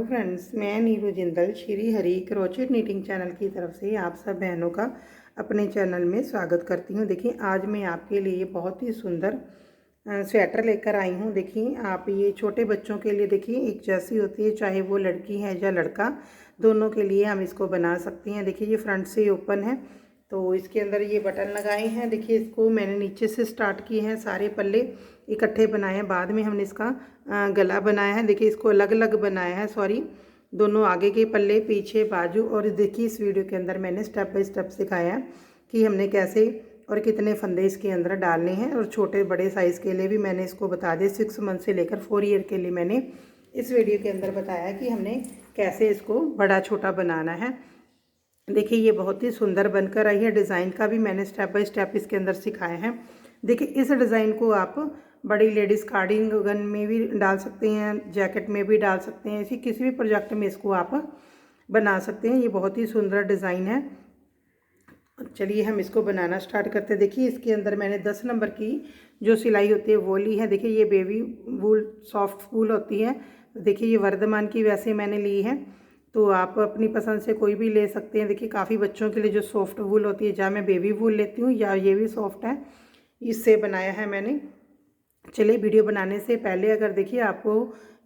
Hello friends, मैं Neeru Jindal Shri Hari crochet knitting channel की तरफ से आप सब बहनों का अपने चैनल में स्वागत करती हूँ। देखिए, आज मैं आपके लिए बहुत ही सुंदर स्वेटर लेकर आई हूँ। देखिए, आप ये छोटे बच्चों के लिए देखिए एक जैसी होती है, चाहे वो लड़की है या लड़का, दोनों के लिए हम इसको बना सकते हैं। देखिए, ये फ्रंट से ओपन है, तो इसके अंदर ये बटन लगाए हैं। देखिए, इसको मैंने नीचे से स्टार्ट किए हैं, सारे पल्ले इकट्ठे बनाए हैं, बाद में हमने इसका गला बनाया है। देखिए, इसको अलग अलग बनाया है, सॉरी, दोनों आगे के पल्ले, पीछे, बाजू। और देखिए, इस वीडियो के अंदर मैंने स्टेप बाय स्टेप सिखाया कि हमने कैसे और कितने फंदे इसके अंदर डालने हैं। और छोटे बड़े साइज़ के लिए भी मैंने इसको बता दिया, 6 मंथ से लेकर 4 ईयर के लिए मैंने इस वीडियो के अंदर बताया कि हमने कैसे इसको बड़ा छोटा बनाना है। देखिए, ये बहुत ही सुंदर बनकर आई है। डिज़ाइन का भी मैंने स्टेप बाय स्टेप इसके अंदर सिखाया है। देखिए, इस डिज़ाइन को आप बड़ी लेडीज़ कार्डिगन में भी डाल सकते हैं, जैकेट में भी डाल सकते हैं, इसी किसी भी प्रोजेक्ट में इसको आप बना सकते हैं। ये बहुत ही सुंदर डिज़ाइन है। चलिए हम इसको बनाना स्टार्ट करते हैं। देखिए, इसके अंदर मैंने 10 नंबर की जो सिलाई होती है वो ली है। देखिए, ये बेबी वूल सॉफ्ट वूल होती है। देखिए, ये वर्धमान की वैसे मैंने ली है, तो आप अपनी पसंद से कोई भी ले सकते हैं। देखिए, काफ़ी बच्चों के लिए जो सॉफ्ट वूल होती है, जहाँ मैं बेबी वूल लेती हूँ या ये भी सॉफ्ट है, इससे बनाया है मैंने। चलिए, वीडियो बनाने से पहले अगर देखिए आपको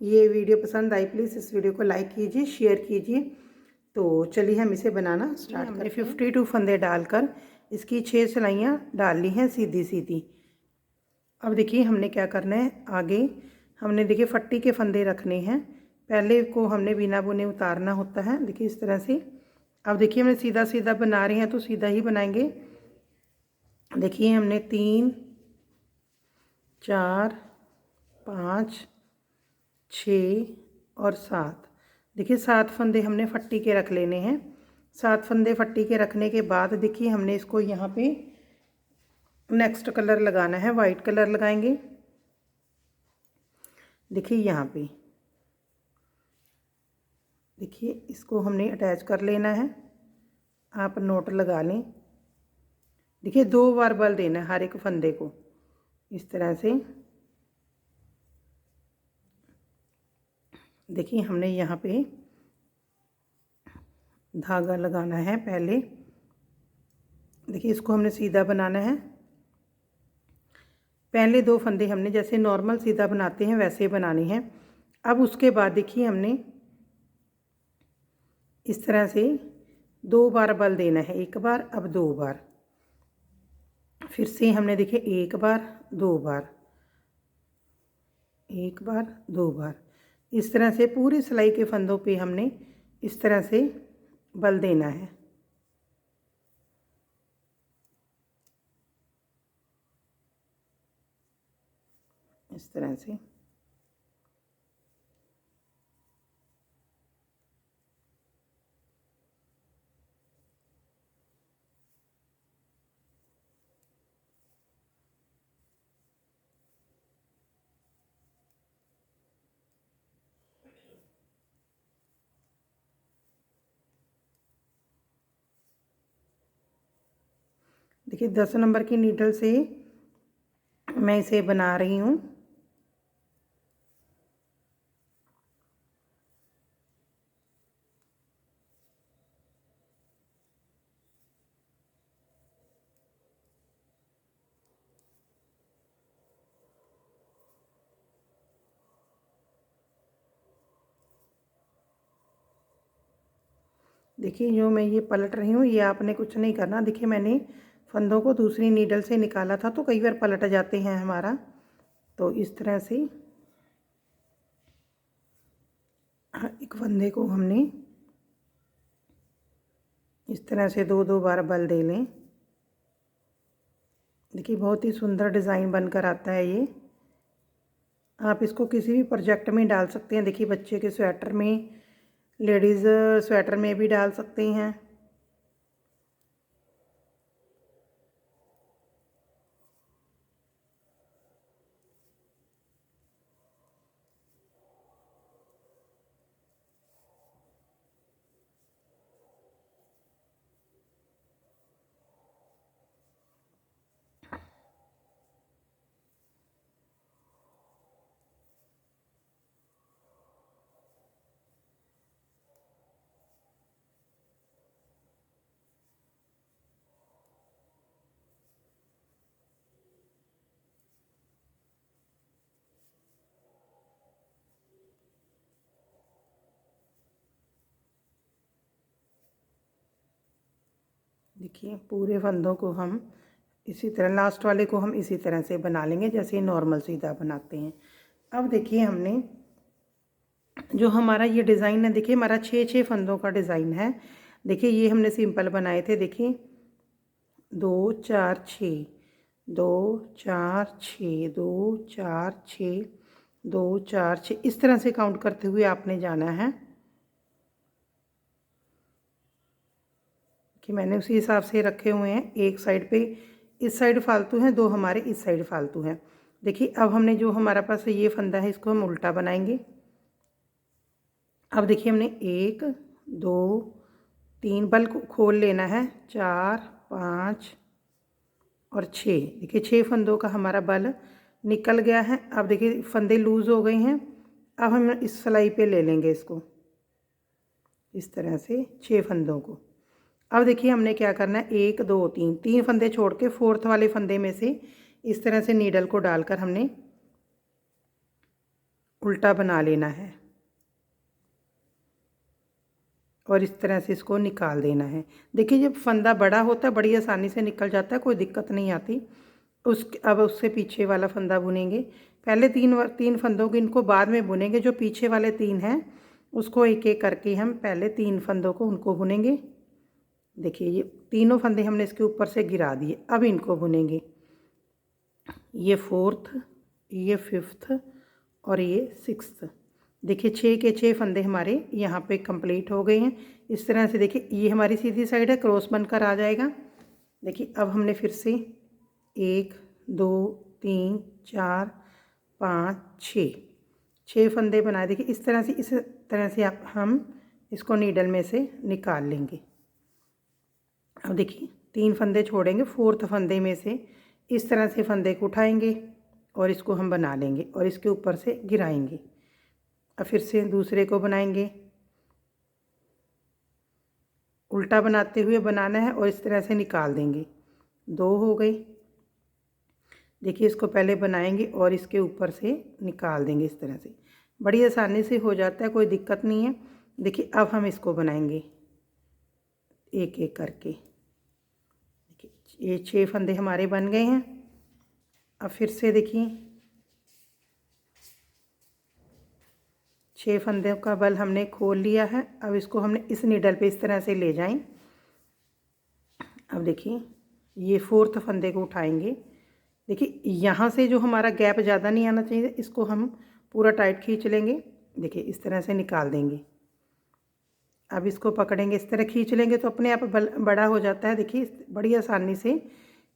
ये वीडियो पसंद आई, प्लीज़ इस वीडियो को लाइक कीजिए, शेयर कीजिए। तो चलिए हम इसे बनाना स्टार्ट करते हैं। 52 फंदे डालकर इसकी 6 सिलाइयाँ डाल ली हैं सीधी सीधी। अब देखिए, हमने क्या करना है आगे, हमने देखिए फट्टी के फंदे रखने हैं। पहले को हमने बिना बुने उतारना होता है। देखिए, इस तरह से। अब देखिए, हमने सीधा सीधा बना रहे हैं तो सीधा ही बनाएंगे। देखिए, हमने 3, 4, 5, 6 और 7, देखिए 7 फंदे हमने फट्टी के रख लेने हैं। 7 फंदे फट्टी के रखने के बाद देखिए, हमने इसको यहाँ पे नेक्स्ट कलर लगाना है, वाइट कलर लगाएंगे। देखिए, यहाँ पे देखिए, इसको हमने अटैच कर लेना है। आप नोट लगा लें। देखिए, 2 बार बल देना है हर एक फंदे को, इस तरह से। देखिए, हमने यहाँ पे धागा लगाना है पहले। देखिए, इसको हमने सीधा बनाना है। पहले 2 फंदे हमने जैसे नॉर्मल सीधा बनाते हैं वैसे बनाने हैं। अब उसके बाद देखिए, हमने इस तरह से 2 बार बल देना है, एक बार, अब 2 बार, फिर से हमने देखिए 1 बार, 2 बार, 1 बार, 2 बार, इस तरह से पूरी सिलाई के फंदों पे हमने इस तरह से बल देना है, इस तरह से। देखिए, 10 नंबर की नीडल से मैं इसे बना रही हूँ। देखिए, जो मैं ये पलट रही हूँ, ये आपने कुछ नहीं करना। देखिए, मैंने फंदों को दूसरी नीडल से निकाला था, तो कई बार पलट जाते हैं हमारा, तो इस तरह से एक फंदे को हमने इस तरह से 2-2 बार बल दे लें। देखिए, बहुत ही सुंदर डिज़ाइन बनकर आता है ये। आप इसको किसी भी प्रोजेक्ट में डाल सकते हैं। देखिए, बच्चे के स्वेटर में, लेडीज़ स्वेटर में भी डाल सकते हैं। देखिए पूरे फंदों को हम इसी तरह, लास्ट वाले को हम इसी तरह से बना लेंगे जैसे नॉर्मल सीधा बनाते हैं। अब देखिए हमने जो हमारा ये डिज़ाइन है, देखिए हमारा 6 फंदों का डिज़ाइन है। देखिए ये हमने सिंपल बनाए थे, देखिए 2 4 6, 2 4 6, 2 4 6, 2 4 6, इस तरह से काउंट करते हुए आपने जाना है कि मैंने उसी हिसाब से रखे हुए हैं। एक साइड पे इस साइड फालतू हैं, 2 हमारे इस साइड फालतू हैं। देखिए अब हमने जो हमारा पास ये फंदा है इसको हम उल्टा बनाएंगे। अब देखिए हमने 1 2 3 बल को खोल लेना है, 4 5 और 6। देखिए 6 फंदों का हमारा बल निकल गया है। अब देखिए फंदे लूज़ हो गए हैं। अब हम इस सिलाई पे ले लेंगे इसको इस तरह से 6 फंदों को। अब देखिए हमने क्या करना है, 1 2 3, 3 फंदे छोड़ के फोर्थ वाले फंदे में से इस तरह से नीडल को डालकर हमने उल्टा बना लेना है और इस तरह से इसको निकाल देना है। देखिए जब फंदा बड़ा होता है बड़ी आसानी से निकल जाता है, कोई दिक्कत नहीं आती। अब उससे पीछे वाला फंदा बुनेंगे। पहले तीन फंदों को इनको बाद में बुनेंगे। जो पीछे वाले 3 हैं उसको एक एक करके हम पहले 3 फंदों को उनको बुनेंगे। देखिए ये तीनों फंदे हमने इसके ऊपर से गिरा दिए। अब इनको बुनेंगे, ये 4th, ये 5th और ये 6th। देखिए 6 के 6 फंदे हमारे यहाँ पे कंप्लीट हो गए हैं। इस तरह से देखिए ये हमारी सीधी साइड है, क्रॉस बनकर आ जाएगा। देखिए अब हमने फिर से 1 2 3 4 5 6 फंदे बनाए। देखिए इस तरह से हम इसको नीडल में से निकाल लेंगे। अब देखिए 3 फंदे छोड़ेंगे, 4th फंदे में से इस तरह से फंदे को उठाएंगे और इसको हम बना लेंगे और इसके ऊपर से गिराएंगे। अब फिर से दूसरे को बनाएंगे, उल्टा बनाते हुए बनाना है और इस तरह से निकाल देंगे। 2 हो गई। देखिए इसको पहले बनाएंगे और इसके ऊपर से निकाल देंगे। इस तरह से बड़ी आसानी से हो जाता है, कोई दिक्कत नहीं है। देखिए अब हम इसको बनाएंगे एक एक करके। देखिए ये 6 फंदे हमारे बन गए हैं। अब फिर से देखिए 6 फंदों का बल हमने खोल लिया है। अब इसको हमने इस नीडल पे इस तरह से ले जाएं। अब देखिए ये 4th फंदे को उठाएंगे। देखिए यहाँ से जो हमारा गैप ज़्यादा नहीं आना चाहिए, इसको हम पूरा टाइट खींच लेंगे। देखिए इस तरह से निकाल देंगे। अब इसको पकड़ेंगे, इस तरह खींच लेंगे तो अपने आप बल बड़ा हो जाता है। देखिए बड़ी आसानी से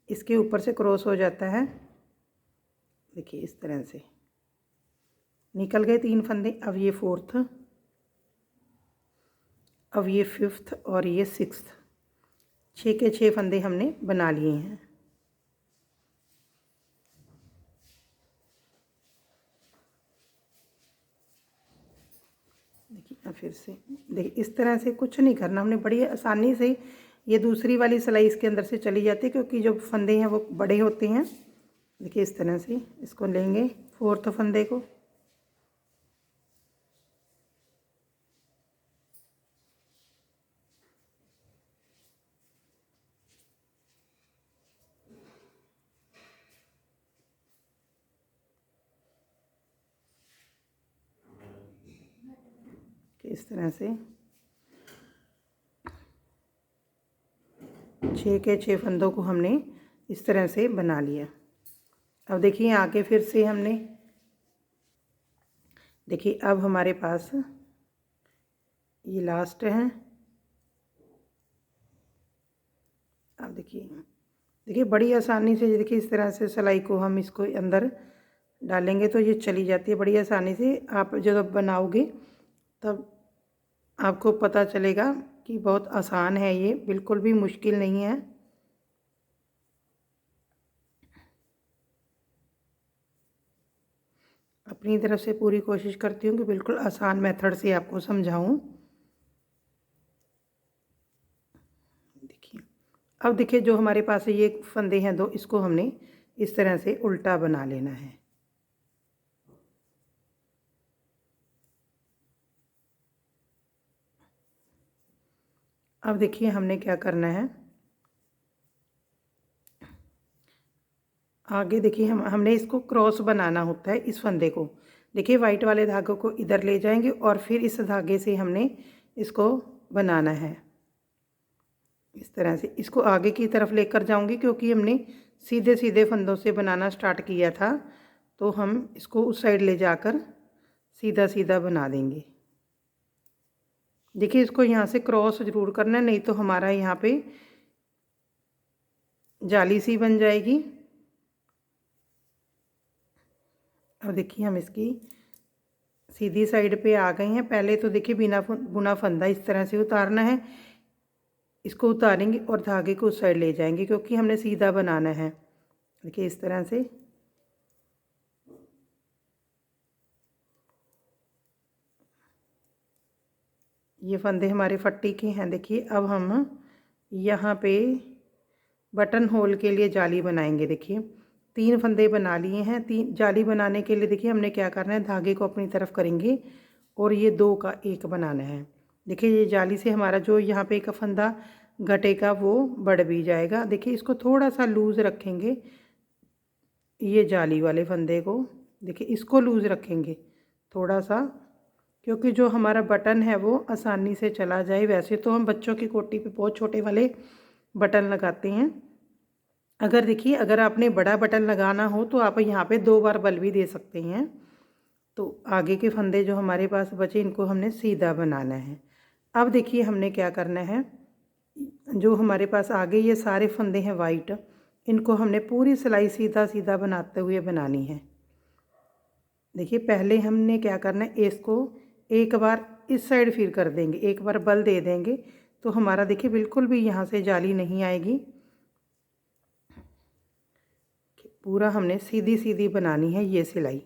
इसके ऊपर से क्रॉस हो जाता है। देखिए इस तरह से निकल गए 3 फंदे। अब ये 4th, अब ये 5th और ये 6th। 6 के 6 फंदे हमने बना लिए हैं। देखिए अब फिर से देखिए इस तरह से कुछ नहीं करना, हमने बड़ी आसानी से ये दूसरी वाली सिलाई इसके अंदर से चली जाती है क्योंकि जो फंदे हैं वो बड़े होते हैं। देखिए इस तरह से इसको लेंगे 4th फंदे को, इस तरह से 6 के 6 फंदों को हमने इस तरह से बना लिया। अब देखिए आगे फिर से हमने देखिए अब हमारे पास ये लास्ट है। अब देखिए बड़ी आसानी से देखिए इस तरह से सिलाई को हम इसको अंदर डालेंगे तो ये चली जाती है बड़ी आसानी से। आप जब बनाओगे तब आपको पता चलेगा कि बहुत आसान है, ये बिल्कुल भी मुश्किल नहीं है। अपनी तरफ से पूरी कोशिश करती हूँ कि बिल्कुल आसान मेथड से आपको समझाऊँ। देखिए अब देखिए जो हमारे पास ये फंदे हैं 2, इसको हमने इस तरह से उल्टा बना लेना है। अब देखिए हमने क्या करना है, आगे देखिए हमने इसको क्रॉस बनाना होता है इस फंदे को। देखिए वाइट वाले धागों को इधर ले जाएंगे और फिर इस धागे से हमने इसको बनाना है। इस तरह से इसको आगे की तरफ लेकर जाऊंगी क्योंकि हमने सीधे सीधे फंदों से बनाना स्टार्ट किया था, तो हम इसको उस साइड ले जाकर सीधा सीधा बना देंगे। देखिए इसको यहाँ से क्रॉस ज़रूर करना है, नहीं तो हमारा यहाँ पे जाली सी बन जाएगी। अब देखिए हम इसकी सीधी साइड पे आ गए हैं। पहले तो देखिए बिना बुना फंदा इस तरह से उतारना है, इसको उतारेंगे और धागे को उस साइड ले जाएंगे क्योंकि हमने सीधा बनाना है। देखिए इस तरह से ये फंदे हमारे फट्टी के हैं। देखिए अब हम यहाँ पे बटन होल के लिए जाली बनाएंगे। देखिए 3 फंदे बना लिए हैं। 3 जाली बनाने के लिए देखिए हमने क्या करना है, धागे को अपनी तरफ करेंगे और ये 2 का 1 बनाना है। देखिए ये जाली से हमारा जो यहाँ पे एक फंदा घटेगा वो बढ़ भी जाएगा। देखिए इसको थोड़ा सा लूज़ रखेंगे, ये जाली वाले फंदे को देखिए इसको लूज़ रखेंगे थोड़ा सा, क्योंकि जो हमारा बटन है वो आसानी से चला जाए। वैसे तो हम बच्चों की कोटी पे बहुत छोटे वाले बटन लगाते हैं। अगर आपने बड़ा बटन लगाना हो तो आप यहाँ पे 2 बार बल भी दे सकते हैं। तो आगे के फंदे जो हमारे पास बचे इनको हमने सीधा बनाना है। अब देखिए हमने क्या करना है, जो हमारे पास आगे ये सारे फंदे हैं वाइट, इनको हमने पूरी सिलाई सीधा सीधा बनाते हुए बनानी है। देखिए पहले हमने क्या करना है, इसको एक बार इस साइड फिर कर देंगे, एक बार बल दे देंगे तो हमारा देखिए बिल्कुल भी यहाँ से जाली नहीं आएगी। पूरा हमने सीधी सीधी बनानी है ये सिलाई।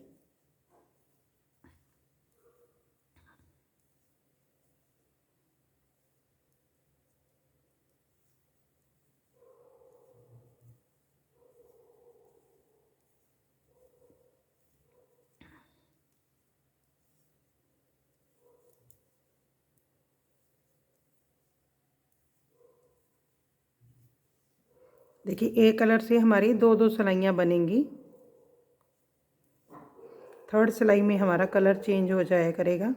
देखिए एक कलर से हमारी 2-2 सिलाइयाँ बनेंगी। 3rd सिलाई में हमारा कलर चेंज हो जाया करेगा।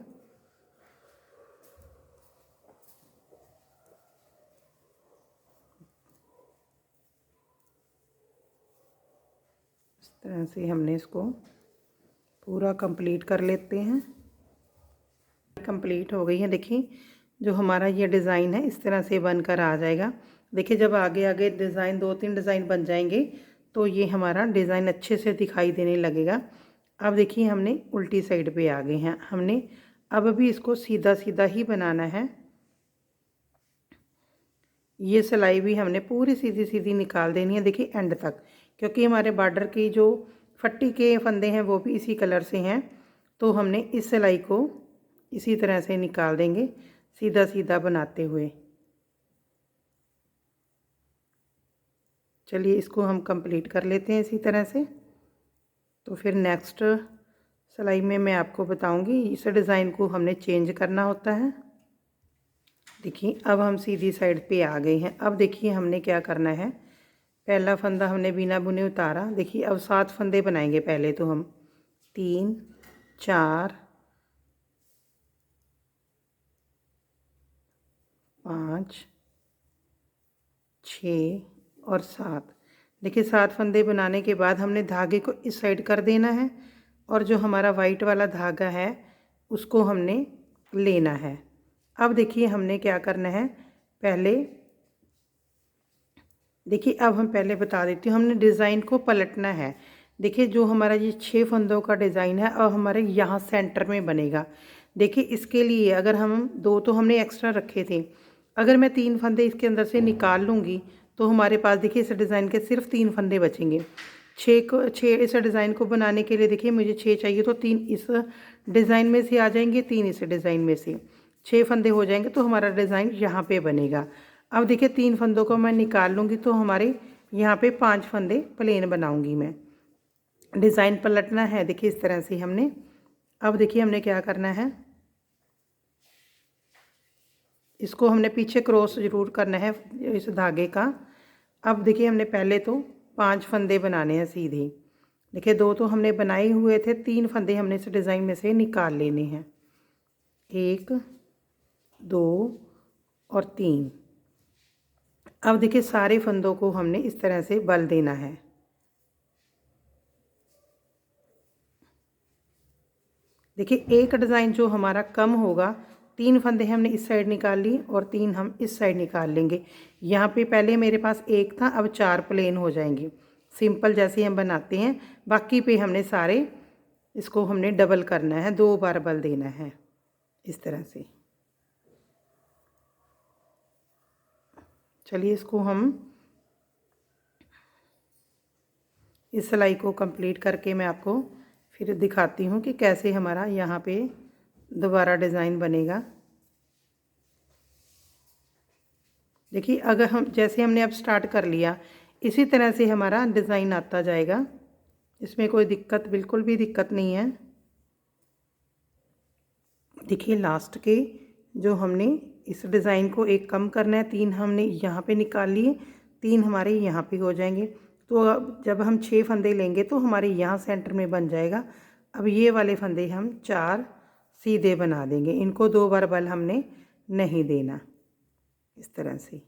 इस तरह से हमने इसको पूरा कंप्लीट कर लेते हैं। कंप्लीट हो गई है। देखिए जो हमारा ये डिज़ाइन है इस तरह से बनकर आ जाएगा। देखिए जब आगे आगे डिज़ाइन 2-3 डिज़ाइन बन जाएंगे तो ये हमारा डिज़ाइन अच्छे से दिखाई देने लगेगा। अब देखिए हमने उल्टी साइड पे आ गए हैं। हमने अब भी इसको सीधा सीधा ही बनाना है। ये सिलाई भी हमने पूरी सीधी सीधी निकाल देनी है देखिए एंड तक, क्योंकि हमारे बॉर्डर की जो फट्टी के फंदे हैं वो भी इसी कलर से हैं। तो हमने इस सिलाई को इसी तरह से निकाल देंगे सीधा सीधा बनाते हुए। चलिए इसको हम कंप्लीट कर लेते हैं इसी तरह से। तो फिर नेक्स्ट सिलाई में मैं आपको बताऊंगी। इस डिज़ाइन को हमने चेंज करना होता है। देखिए अब हम सीधी साइड पे आ गए हैं। अब देखिए हमने क्या करना है, पहला फंदा हमने बिना बुने उतारा। देखिए अब 7 फंदे बनाएंगे। पहले तो हम 3 4 5 6 और 7। देखिए 7 फंदे बनाने के बाद हमने धागे को इस साइड कर देना है और जो हमारा वाइट वाला धागा है उसको हमने लेना है। अब देखिए हमने क्या करना है, पहले देखिए अब हम पहले बता देती हूँ, हमने डिज़ाइन को पलटना है। देखिए जो हमारा ये 6 फंदों का डिज़ाइन है अब हमारे यहाँ सेंटर में बनेगा। देखिए इसके लिए अगर हम 2 तो हमने एक्स्ट्रा रखे थे, अगर मैं 3 फंदे इसके अंदर से निकाल लूँगी तो हमारे पास देखिए इस डिज़ाइन के सिर्फ 3 फंदे बचेंगे। 6 इस डिज़ाइन को बनाने के लिए देखिए मुझे 6 चाहिए, तो 3 इस डिज़ाइन में से आ जाएंगे, 3 इस डिज़ाइन में से, 6 फंदे हो जाएंगे तो हमारा डिज़ाइन यहाँ पे बनेगा। अब देखिए 3 फंदों को मैं निकाल लूँगी तो हमारे यहाँ पे 5 फंदे प्लेन बनाऊँगी मैं। डिज़ाइन पलटना है देखिए इस तरह से हमने। अब देखिए हमने क्या करना है, इसको हमने पीछे क्रॉस ज़रूर करना है इस धागे का। अब देखिए हमने पहले तो 5 फंदे बनाने हैं सीधे। देखिए 2 तो हमने बनाए हुए थे, 3 फंदे हमने इस डिज़ाइन में से निकाल लेने हैं। 1 2 और 3। अब देखिए सारे फंदों को हमने इस तरह से बल देना है। देखिए एक डिज़ाइन जो हमारा कम होगा, 3 फंदे हमने इस साइड निकाल लिए और 3 हम इस साइड निकाल लेंगे। यहाँ पे पहले मेरे पास 1 था, अब 4 प्लेन हो जाएंगे, सिंपल जैसे हम बनाते हैं। बाकी पे हमने सारे इसको हमने डबल करना है, 2 बार बल देना है इस तरह से। चलिए इसको हम इस सिलाई को कंप्लीट करके मैं आपको फिर दिखाती हूँ कि कैसे हमारा यहाँ पे दोबारा डिज़ाइन बनेगा। देखिए अगर हम जैसे हमने अब स्टार्ट कर लिया, इसी तरह से हमारा डिज़ाइन आता जाएगा, इसमें कोई दिक्कत, बिल्कुल भी दिक्कत नहीं है। देखिए लास्ट के जो हमने इस डिज़ाइन को एक कम करना है, 3 हमने यहाँ पे निकाल लिए, 3 हमारे यहाँ पे हो जाएंगे। तो अब जब हम 6 फंदे लेंगे तो हमारे यहाँ सेंटर में बन जाएगा। अब ये वाले फंदे हम 4 सीधे बना देंगे, इनको 2 बार बल हमने नहीं देना, इस तरह से।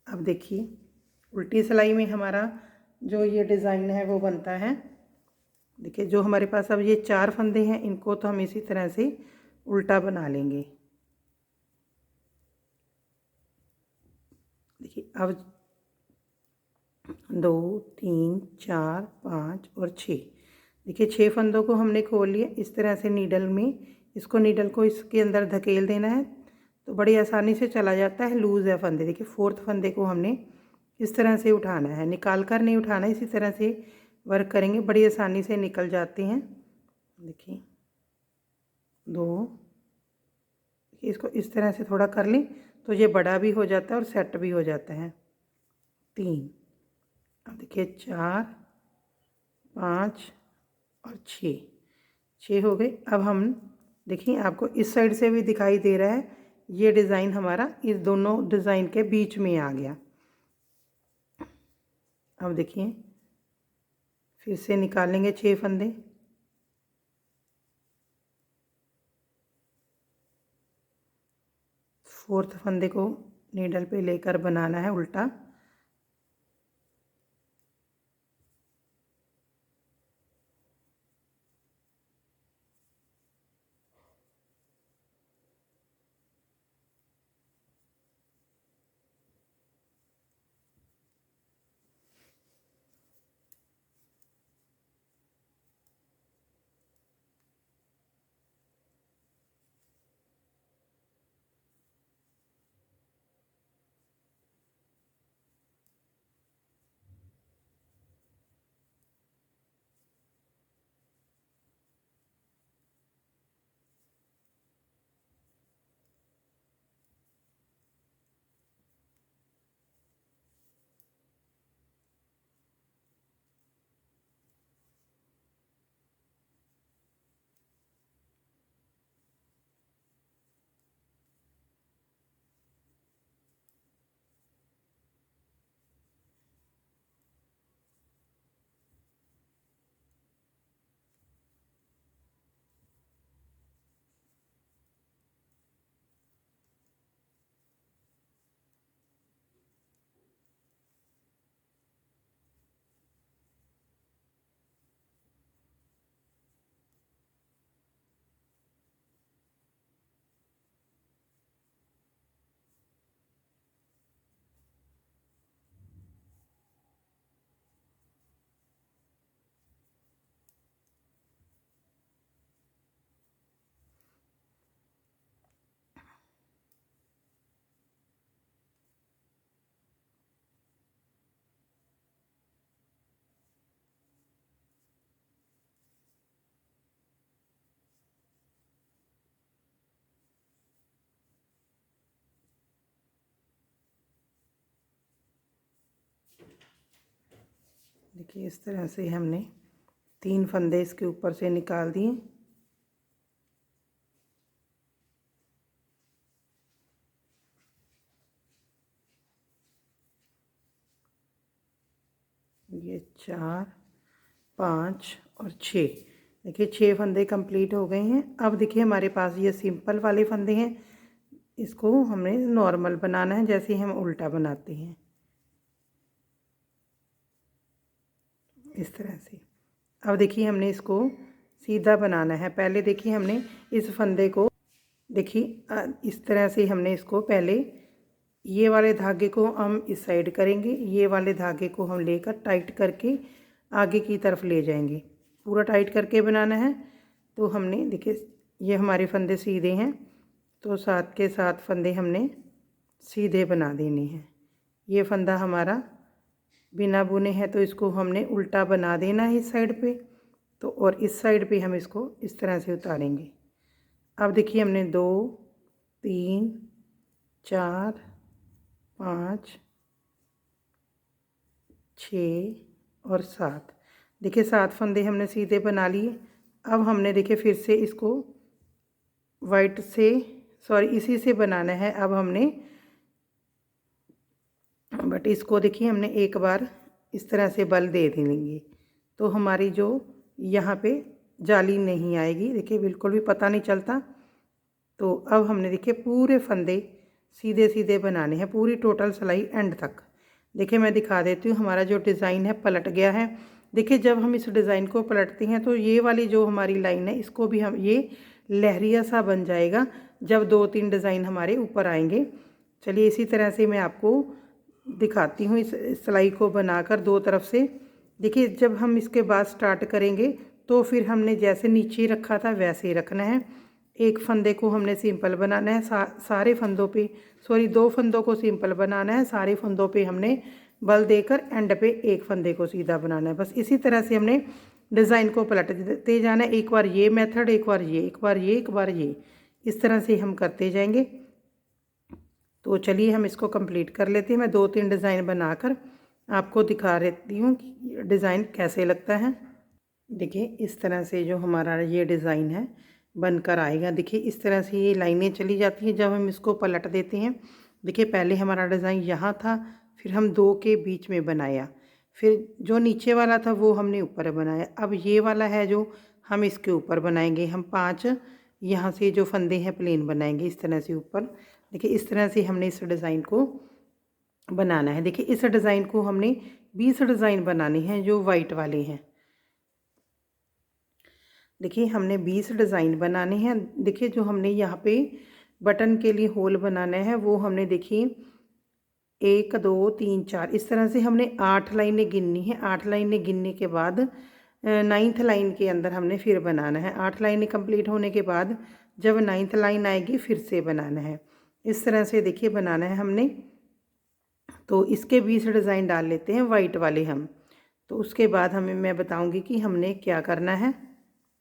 अब देखिए उल्टी सिलाई में हमारा जो ये डिज़ाइन है वो बनता है। देखिए जो हमारे पास अब ये 4 फंदे हैं, इनको तो हम इसी तरह से उल्टा बना लेंगे। देखिए अब 2 3 4 5 और 6। देखिए 6 फंदों को हमने खोल लिया। इस तरह से नीडल में इसको, नीडल को इसके अंदर धकेल देना है तो बड़ी आसानी से चला जाता है। लूज़ है फंदे। देखिए 4th फंदे को हमने इस तरह से उठाना है, निकाल कर नहीं उठाना, इसी तरह से वर्क करेंगे, बड़ी आसानी से निकल जाते हैं। देखिए 2, इसको इस तरह से थोड़ा कर लें तो ये बड़ा भी हो जाता है और सेट भी हो जाता है। 3, अब देखिए 4 5 और 6 हो गए। अब हम देखिए आपको इस साइड से भी दिखाई दे रहा है, ये डिज़ाइन हमारा इस दोनों डिज़ाइन के बीच में आ गया। अब देखिए फिर से निकालेंगे 6 फंदे। फोर्थ फंदे को नीडल पे लेकर बनाना है उल्टा। देखिए इस तरह से हमने 3 फंदे इसके ऊपर से निकाल दिए। ये 4, 5 और 6। देखिए 6 फंदे कंप्लीट हो गए हैं। अब देखिए हमारे पास ये सिंपल वाले फंदे हैं, इसको हमें नॉर्मल बनाना है जैसे हम उल्टा बनाते हैं, इस तरह से। अब देखिए हमने इसको सीधा बनाना है। पहले देखिए हमने इस फंदे को देखिए इस तरह से हमने इसको पहले ये वाले धागे को हम इस साइड करेंगे, ये वाले धागे को हम लेकर टाइट करके आगे की तरफ ले जाएंगे। पूरा टाइट करके बनाना है। तो हमने देखिए ये हमारे फंदे सीधे हैं, तो साथ के साथ फंदे हमने सीधे बना देने हैं। ये फंदा हमारा बिना बुने है तो इसको हमने उल्टा बना देना है इस साइड पे, तो और इस साइड पे हम इसको इस तरह से उतारेंगे। अब देखिए हमने 2, 3, 4, 5, 6 और 7। देखिए 7 फंदे हमने सीधे बना लिए। अब हमने देखिए फिर से इसको वाइट से इसी से बनाना है। अब हमने बट इसको देखिए हमने एक बार इस तरह से बल दे देंगे, तो हमारी जो यहाँ पे जाली नहीं आएगी। देखिए बिल्कुल भी पता नहीं चलता। तो अब हमने देखिए पूरे फंदे सीधे सीधे बनाने हैं, पूरी टोटल सिलाई एंड तक। देखिए मैं दिखा देती हूँ, हमारा जो डिज़ाइन है पलट गया है। देखिए जब हम इस डिज़ाइन को पलटते हैं तो ये वाली जो हमारी लाइन है इसको भी हम ये लहरिया सा बन जाएगा जब 2-3 डिज़ाइन हमारे ऊपर आएंगे। चलिए इसी तरह से मैं आपको दिखाती हूँ इस सिलाई को बनाकर दो तरफ से। देखिए जब हम इसके बाद स्टार्ट करेंगे तो फिर हमने जैसे नीचे रखा था वैसे ही रखना है। एक फंदे को हमने सिंपल बनाना है, सारे फंदों पे 2 फंदों को सिंपल बनाना है, सारे फंदों पे हमने बल देकर एंड पे एक फंदे को सीधा बनाना है। बस इसी तरह से हमने डिज़ाइन को पलटते जाना है। एक बार ये मेथड, एक बार ये, एक बार ये, एक बार ये, इस तरह से हम करते जाएंगे। तो चलिए हम इसको कंप्लीट कर लेते हैं। मैं 2-3 डिज़ाइन बनाकर आपको दिखा देती हूँ कि डिज़ाइन कैसे लगता है। देखिए इस तरह से जो हमारा ये डिज़ाइन है बनकर आएगा। देखिए इस तरह से ये लाइनें चली जाती हैं जब हम इसको पलट देते हैं। देखिए पहले हमारा डिज़ाइन यहाँ था, फिर हम 2 के बीच में बनाया, फिर जो नीचे वाला था वो हमने ऊपर बनाया। अब ये वाला है जो हम इसके ऊपर बनाएंगे। हम 5 यहाँ से जो फंदे हैं प्लेन बनाएंगे इस तरह से ऊपर। देखिए इस तरह से हमने इस डिज़ाइन को बनाना है। देखिए इस डिज़ाइन को हमने 20 डिज़ाइन बनाने हैं जो वाइट वाले हैं। देखिए हमने 20 डिज़ाइन बनाने हैं। देखिए जो हमने यहाँ पे बटन के लिए होल बनाना है वो हमने देखिए 1, 2, 3, 4 इस तरह से हमने 8 लाइनें गिननी है। 8 लाइनें गिनने के बाद 9th लाइन के अंदर हमने फिर बनाना है। 8 लाइनें कंप्लीट होने के बाद जब 9th लाइन आएगी फिर से बनाना है। इस तरह से देखिए बनाना है हमने। तो इसके 20 डिज़ाइन डाल लेते हैं वाइट वाले हम, तो उसके बाद हमें मैं बताऊंगी कि हमने क्या करना है।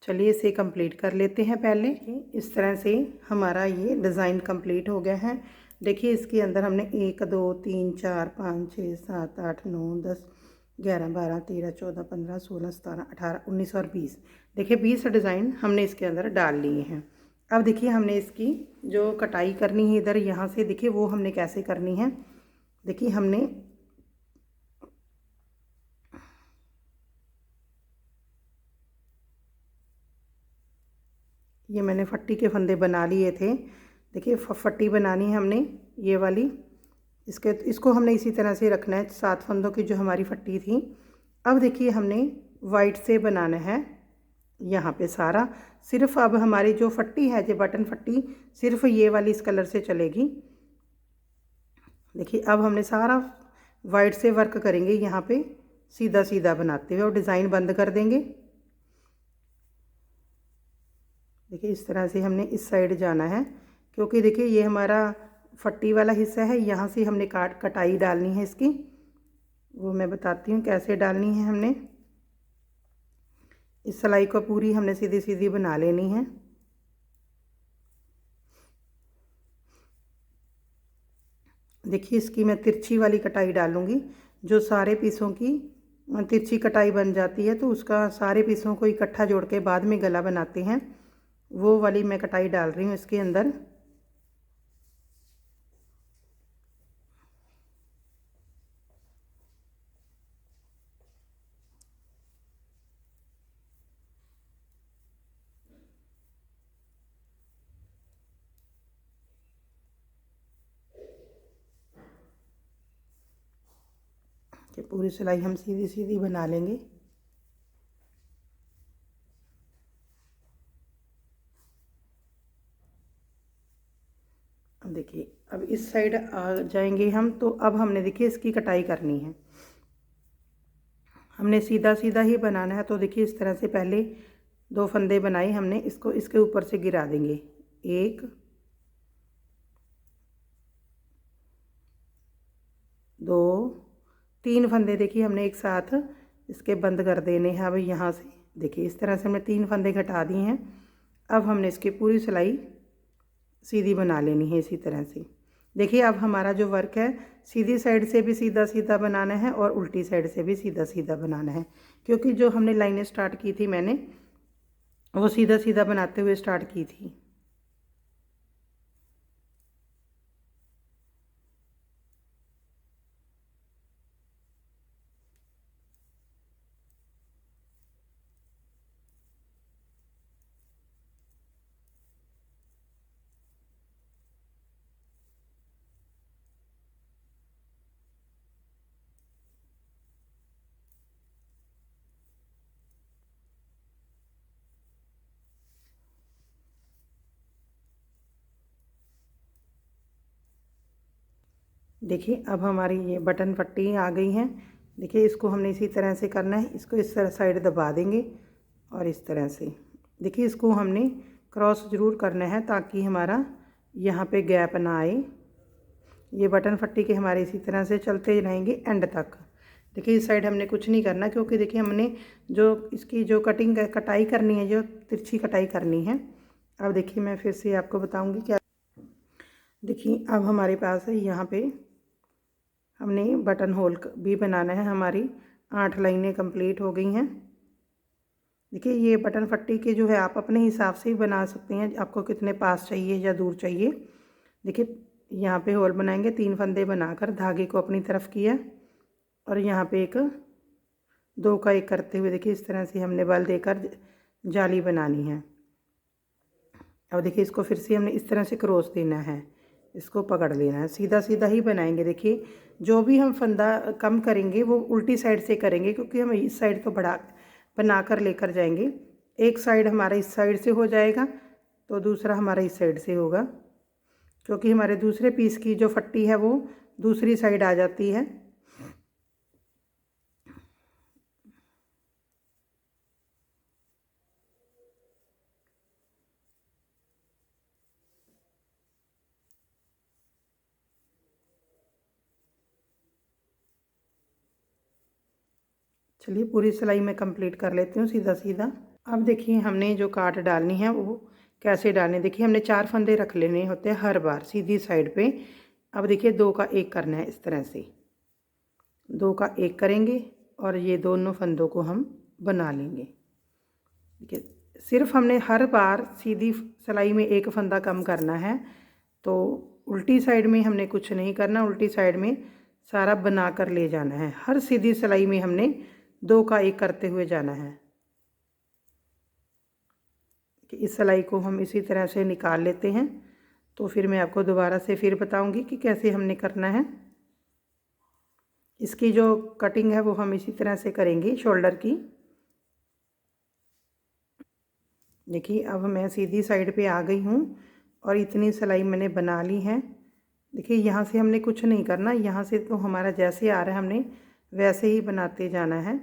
चलिए इसे कंप्लीट कर लेते हैं। पहले इस तरह से हमारा ये डिज़ाइन कंप्लीट हो गया है। देखिए इसके अंदर हमने 1, 2, 3, 4, 5, 6, 7, 8, 9, 10, 11, 12, 13, 14, 15, 16, 17, 18, 19 और 20। देखिए 20 डिज़ाइन हमने इसके अंदर डाल लिए हैं। अब देखिए हमने इसकी जो कटाई करनी है इधर यहाँ से, देखिए वो हमने कैसे करनी है। देखिए हमने ये मैंने फट्टी के फंदे बना लिए थे। देखिए फट्टी बनानी है हमने ये वाली, इसको हमने इसी तरह से रखना है। 7 फंदों की जो हमारी फट्टी थी। अब देखिए हमने वाइट से बनाना है यहाँ पे सारा। सिर्फ अब हमारी जो फट्टी है जो बटन फट्टी सिर्फ ये वाली इस कलर से चलेगी। देखिए अब हमने सारा वाइट से वर्क करेंगे यहाँ पे सीधा सीधा बनाते हुए और डिज़ाइन बंद कर देंगे। देखिए इस तरह से हमने इस साइड जाना है, क्योंकि देखिए ये हमारा फट्टी वाला हिस्सा है, यहाँ से हमने कटाई डालनी है इसकी। वो मैं बताती हूँ कैसे डालनी है। हमने इस सिलाई को पूरी हमने सीधी सीधी बना लेनी है। देखिए इसकी मैं तिरछी वाली कटाई डालूँगी। जो सारे पीसों की तिरछी कटाई बन जाती है तो उसका सारे पीसों को इकट्ठा जोड़ के बाद में गला बनाते हैं, वो वाली मैं कटाई डाल रही हूँ इसके अंदर। कि पूरी सिलाई हम सीधी सीधी बना लेंगे। अब देखिए, अब इस साइड आ जाएंगे हम, तो अब हमने देखिए इसकी कटाई करनी है। हमने सीधा सीधा ही बनाना है, तो देखिए इस तरह से पहले 2 फंदे बनाए हमने, इसको इसके ऊपर से गिरा देंगे। 1 2 3 फंदे देखिए हमने एक साथ इसके बंद कर देने हैं। अब यहाँ से देखिए इस तरह से हमने 3 फंदे घटा दिए हैं। अब हमने इसकी पूरी सिलाई सीधी बना लेनी है इसी तरह से। देखिए अब हमारा जो वर्क है, सीधी साइड से भी सीधा सीधा बनाना है और उल्टी साइड से भी सीधा सीधा बनाना है, क्योंकि जो हमने लाइनें स्टार्ट की थी मैंने, वो सीधा सीधा बनाते हुए स्टार्ट की थी। देखिए अब हमारी ये बटन पट्टी आ गई हैं। देखिए इसको हमने इसी तरह से करना है, इसको इस तरह साइड दबा देंगे और इस तरह से देखिए इसको हमने क्रॉस ज़रूर करना है, ताकि हमारा यहाँ पे गैप ना आए। ये बटन पट्टी के हमारे इसी तरह से चलते रहेंगे एंड तक। देखिए इस साइड हमने कुछ नहीं करना, क्योंकि देखिए हमने जो इसकी जो कटाई करनी है, जो तिरछी कटाई करनी है। अब देखिए मैं फिर से आपको बताऊंगी क्या। देखिए अब हमारे पास है, यहाँ पे हमने बटन होल भी बनाना है। हमारी 8 लाइनें कंप्लीट हो गई हैं। देखिए ये बटन पट्टी के जो है आप अपने हिसाब से ही बना सकते हैं, आपको कितने पास चाहिए या दूर चाहिए। देखिए यहाँ पे होल बनाएंगे, 3 फंदे बनाकर धागे को अपनी तरफ किया और यहाँ पे एक 2 का 1 करते हुए देखिए इस तरह से हमने बल देकर जाली बनानी है। अब देखिए इसको फिर से हमने इस तरह से क्रॉस देना है, इसको पकड़ लेना है, सीधा सीधा ही बनाएंगे। देखिए जो भी हम फंदा कम करेंगे वो उल्टी साइड से करेंगे, क्योंकि हम इस साइड को बना कर लेकर जाएंगे। एक साइड हमारा इस साइड से हो जाएगा, तो दूसरा हमारा इस साइड से होगा, क्योंकि हमारे दूसरे पीस की जो फट्टी है वो दूसरी साइड आ जाती है। चलिए पूरी सिलाई मैं कंप्लीट कर लेती हूँ सीधा सीधा। अब देखिए हमने जो काट डालनी है वो कैसे डालनी है। देखिए हमने 4 फंदे रख लेने होते हैं हर बार सीधी साइड पे। अब देखिए 2 का 1 करना है, इस तरह से 2 का 1 करेंगे और ये दोनों फंदों को हम बना लेंगे। देखिए सिर्फ हमने हर बार सीधी सिलाई में 1 फंदा कम करना है, तो उल्टी साइड में हमने कुछ नहीं करना। उल्टी साइड में सारा बना कर ले जाना है। हर सीधी सिलाई में हमने 2 का 1 करते हुए जाना है। कि इस सिलाई को हम इसी तरह से निकाल लेते हैं, तो फिर मैं आपको दोबारा से फिर बताऊंगी कि कैसे हमने करना है। इसकी जो कटिंग है वो हम इसी तरह से करेंगे शोल्डर की। देखिए अब मैं सीधी साइड पे आ गई हूँ और इतनी सिलाई मैंने बना ली है। देखिए यहाँ से हमने कुछ नहीं करना, यहाँ से तो हमारा जैसे आ रहा है हमने वैसे ही बनाते जाना है।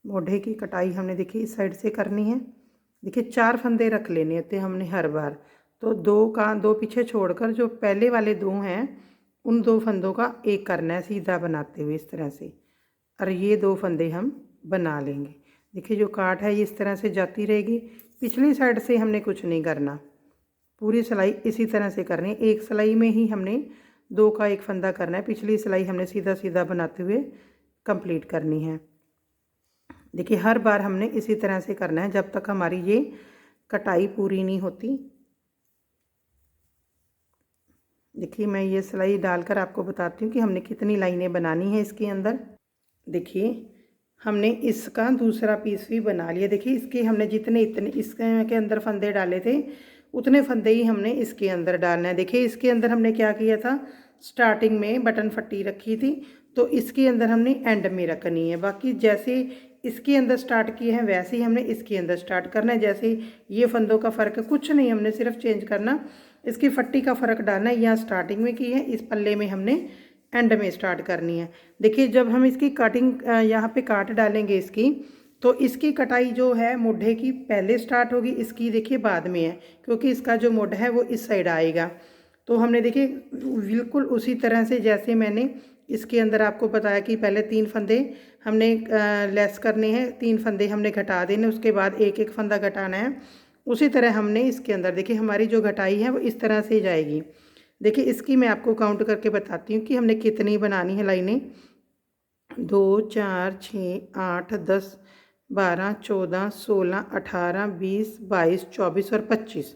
मोढ़े की कटाई हमने देखिए इस साइड से करनी है। देखिए 4 फंदे रख लेने होते हमने हर बार, तो 2 पीछे छोड़कर जो पहले वाले 2 हैं उन 2 फंदों का 1 करना है सीधा बनाते हुए इस तरह से, और ये 2 फंदे हम बना लेंगे। देखिए जो काट है ये इस तरह से जाती रहेगी। पिछली साइड से हमने कुछ नहीं करना, पूरी सिलाई इसी तरह से करनी है। एक सिलाई में ही हमने 2 का 1 फंदा करना है, पिछली सिलाई हमने सीधा सीधा बनाते हुए कंप्लीट करनी है। देखिए हर बार हमने इसी तरह से करना है जब तक हमारी ये कटाई पूरी नहीं होती। देखिए मैं ये सिलाई डालकर आपको बताती हूँ कि हमने कितनी लाइनें बनानी है इसके अंदर। देखिए हमने इसका दूसरा पीस भी बना लिया। देखिए इसके हमने जितने इतने इसके अंदर फंदे डाले थे उतने फंदे ही हमने इसके अंदर डालना है। देखिए इसके अंदर हमने क्या किया था, स्टार्टिंग में बटन फट्टी रखी थी, तो इसके अंदर हमने एंड में रखनी है। बाकी जैसे इसके अंदर स्टार्ट किए हैं वैसे ही हमने इसके अंदर स्टार्ट करना है। जैसे ये फंदों का फ़र्क कुछ नहीं, हमने सिर्फ चेंज करना, इसकी फट्टी का फ़र्क डालना है। यहाँ स्टार्टिंग में की है, इस पल्ले में हमने एंड में स्टार्ट करनी है। देखिए जब हम इसकी कटिंग यहाँ पे काट डालेंगे इसकी, तो इसकी कटाई जो है मुड्ढे की पहले स्टार्ट होगी, इसकी देखिए बाद में है, क्योंकि इसका जो मुड्ढा है वो इस साइड आएगा। तो हमने देखिए बिल्कुल उसी तरह से जैसे मैंने इसके अंदर आपको बताया कि पहले 3 फंदे हमने लेस करने हैं, 3 फंदे हमने घटा देने, उसके बाद एक एक फंदा घटाना है। उसी तरह हमने इसके अंदर देखिए हमारी जो घटाई है वो इस तरह से जाएगी। देखिए इसकी मैं आपको काउंट करके बताती हूँ कि हमने कितनी बनानी है लाइनें। 2 4 6 8 10 12 14 16 18 20 22 24 और 25।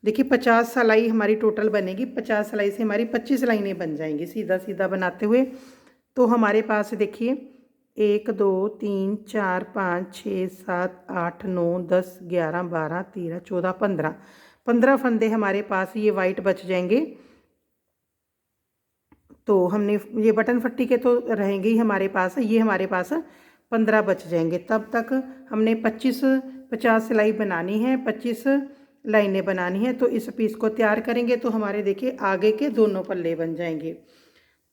देखिए 50 सिलाई हमारी टोटल बनेगी। 50 सिलाई से हमारी 25 लाइनें बन जाएंगी सीधा सीधा बनाते हुए। तो हमारे पास देखिए 1 2 3 4 5 6 7 8 9 10 11 12 13 14 15 फंदे हमारे पास ये वाइट बच जाएंगे। तो हमने ये बटन फट्टी के तो रहेंगे ही हमारे पास, ये हमारे पास 15 बच जाएंगे। तब तक हमने 50 सिलाई बनानी है, 25 लाइनें बनानी है। तो इस पीस को तैयार करेंगे तो हमारे देखिए आगे के दोनों पल्ले बन जाएंगे।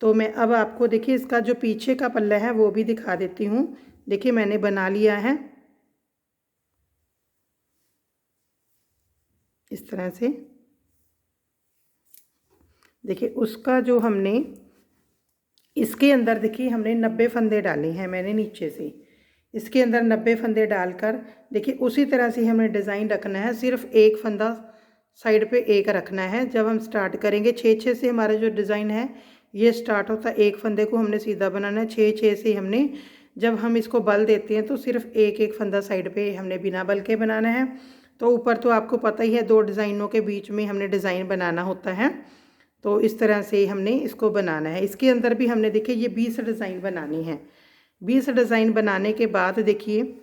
तो मैं अब आपको देखिए इसका जो पीछे का पल्ला है वो भी दिखा देती हूँ। देखिए मैंने बना लिया है इस तरह से। देखिए उसका जो हमने इसके अंदर देखिए हमने 90 फंदे डाले हैं मैंने नीचे से, इसके अंदर 90 फंदे डालकर देखिए उसी तरह से हमें डिज़ाइन रखना है। सिर्फ एक फंदा साइड पे एक रखना है। जब हम स्टार्ट करेंगे 6 से हमारा जो डिज़ाइन है ये स्टार्ट होता है। एक फंदे को हमने सीधा बनाना है, 6 से हमने जब हम इसको बल देते हैं तो सिर्फ एक एक फंदा साइड पे हमने बिना बल के बनाना है। तो ऊपर तो आपको पता ही है 2 डिज़ाइनों के बीच में हमने डिज़ाइन बनाना होता है। तो इस तरह से हमने इसको बनाना है। इसके अंदर भी हमने देखिए ये 20 डिज़ाइन बनानी है। 20 डिज़ाइन बनाने के बाद देखिए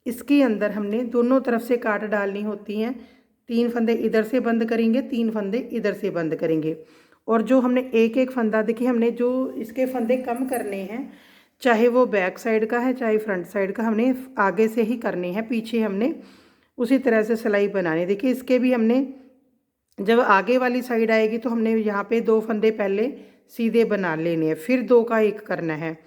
इसके अंदर हमने दोनों तरफ से काट डालनी होती हैं। 3 फंदे इधर से बंद करेंगे, 3 फंदे इधर से बंद करेंगे। और जो हमने एक एक फंदा देखिए हमने जो इसके फंदे कम करने हैं, चाहे वो बैक साइड का है चाहे फ्रंट साइड का, हमने आगे से ही करने हैं, पीछे हमने उसी तरह से सिलाई बनानी। देखिए इसके भी हमने जब आगे वाली साइड आएगी तो हमने यहाँ पे 2 फंदे पहले सीधे बना लेने हैं, फिर 2 का 1 करना है।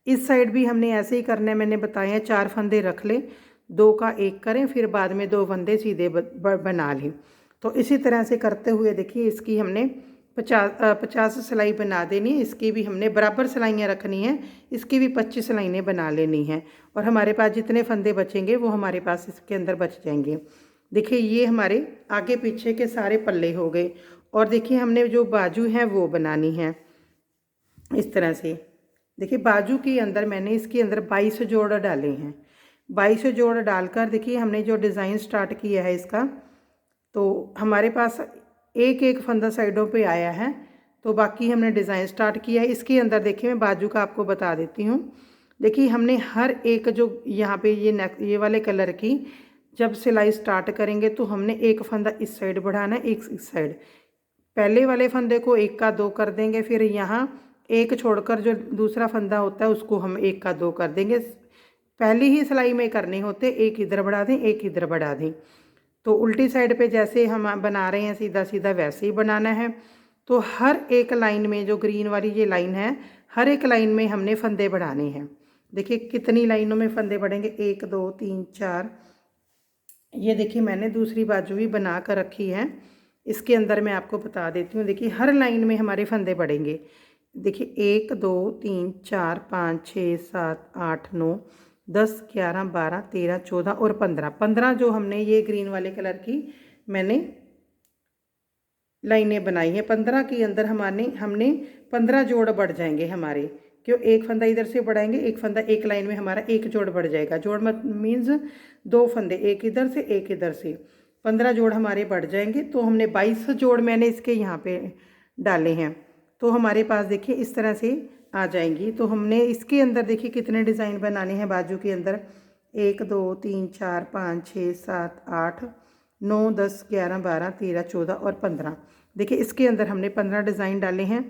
इस साइड भी हमने ऐसे ही करना है, मैंने बताया है 4 फंदे रख लें, 2 का 1 करें, फिर बाद में 2 फंदे सीधे बना लें। तो इसी तरह से करते हुए देखिए इसकी हमने 50 सिलाई बना देनी है। इसकी भी हमने बराबर सिलाइयाँ रखनी हैं, इसकी भी 25 सिलाइयाँ बना लेनी हैं। और हमारे पास जितने फंदे बचेंगे वो हमारे पास इसके अंदर बच जाएंगे। देखिए ये हमारे आगे पीछे के सारे पल्ले हो गए। और देखिए हमने जो बाजू है वो बनानी है इस तरह से। देखिए बाजू के अंदर मैंने इसके अंदर 22 जोड़ डाले हैं। 22 जोड़ डालकर देखिए हमने जो डिज़ाइन स्टार्ट किया है इसका, तो हमारे पास एक एक फंदा साइडों पे आया है। तो बाकी हमने डिज़ाइन स्टार्ट किया है। इसके अंदर देखिए मैं बाजू का आपको बता देती हूँ। देखिए हमने हर एक जो यहाँ पे ये वाले कलर की जब सिलाई स्टार्ट करेंगे तो हमने एक फंदा इस साइड बढ़ाना है, एक इस साइड। पहले वाले फंदे को 1 का 2 कर देंगे, फिर यहाँ एक छोड़कर जो दूसरा फंदा होता है उसको हम 1 का 2 कर देंगे। पहली ही सिलाई में करने होते, एक इधर बढ़ा दें एक इधर बढ़ा दें। तो उल्टी साइड पे जैसे हम बना रहे हैं सीधा सीधा वैसे ही बनाना है। तो हर एक लाइन में जो ग्रीन वाली ये लाइन है, हर एक लाइन में हमने फंदे बढ़ाने हैं। देखिए कितनी लाइनों में फंदे बढ़ेंगे, 1 2 3 4। ये देखिए मैंने दूसरी बाजू भी बना कर रखी है। इसके अंदर मैं आपको बता देती हूँ। देखिए हर लाइन में हमारे फंदे बढ़ेंगे। देखिए 1 2 3 4 5 6 7 8 9 10 11 12 13 14 और 15 जो हमने ये ग्रीन वाले कलर की मैंने लाइनें बनाई हैं। 15 के अंदर हमने 15 जोड़ बढ़ जाएंगे हमारे। क्यों, एक फंदा इधर से बढ़ाएंगे, एक फंदा एक लाइन में हमारा एक जोड़ बढ़ जाएगा। जोड़ मत मीन्स 2 फंदे, एक इधर से एक इधर से, 15 जोड़ हमारे बढ़ जाएंगे। तो हमने 22 जोड़ मैंने इसके यहाँ पे डाले हैं। तो हमारे पास देखिए इस तरह से आ जाएंगी। तो हमने इसके अंदर देखिए कितने डिज़ाइन बनाने हैं बाजू के अंदर, 1 2 3 4 5 6 7 8 9 10 11 12 13 14 और 15। देखिए इसके अंदर हमने 15 डिज़ाइन डाले हैं।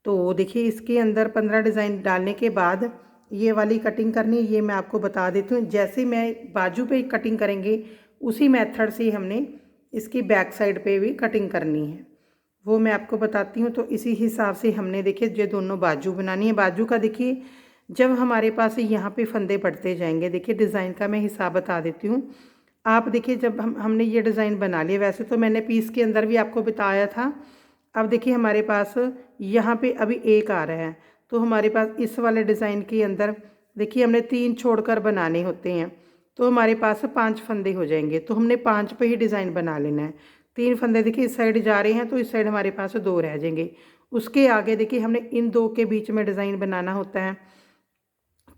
तो देखिए इसके अंदर 15 डिज़ाइन डालने के बाद ये वाली कटिंग करनी है, ये मैं आपको बता देती हूँ। जैसे मैं बाजू पे कटिंग करेंगे उसी मेथड से हमने इसकी बैक साइड पे भी कटिंग करनी है, वो मैं आपको बताती हूँ। तो इसी हिसाब से हमने देखिए ये दोनों बाजू बनानी है। बाजू का देखिए जब हमारे पास यहाँ पे फंदे बढ़ते जाएंगे, देखिए डिज़ाइन का मैं हिसाब बता देती हूँ। आप देखिए जब हमने ये डिज़ाइन बना लिया, वैसे तो मैंने पीस के अंदर भी आपको बताया था। अब देखिए हमारे पास यहाँ पे अभी एक आ रहा है, तो हमारे पास इस वाले डिज़ाइन के अंदर देखिए हमने 3 छोड़कर बनाने होते हैं, तो हमारे पास 5 फंदे हो जाएंगे। तो हमने 5 पे ही डिज़ाइन बना लेना है। 3 फंदे देखिए इस साइड जा रहे हैं, तो इस साइड हमारे पास 2 रह जाएंगे। उसके आगे देखिए हमने इन 2 के बीच में डिज़ाइन बनाना होता है।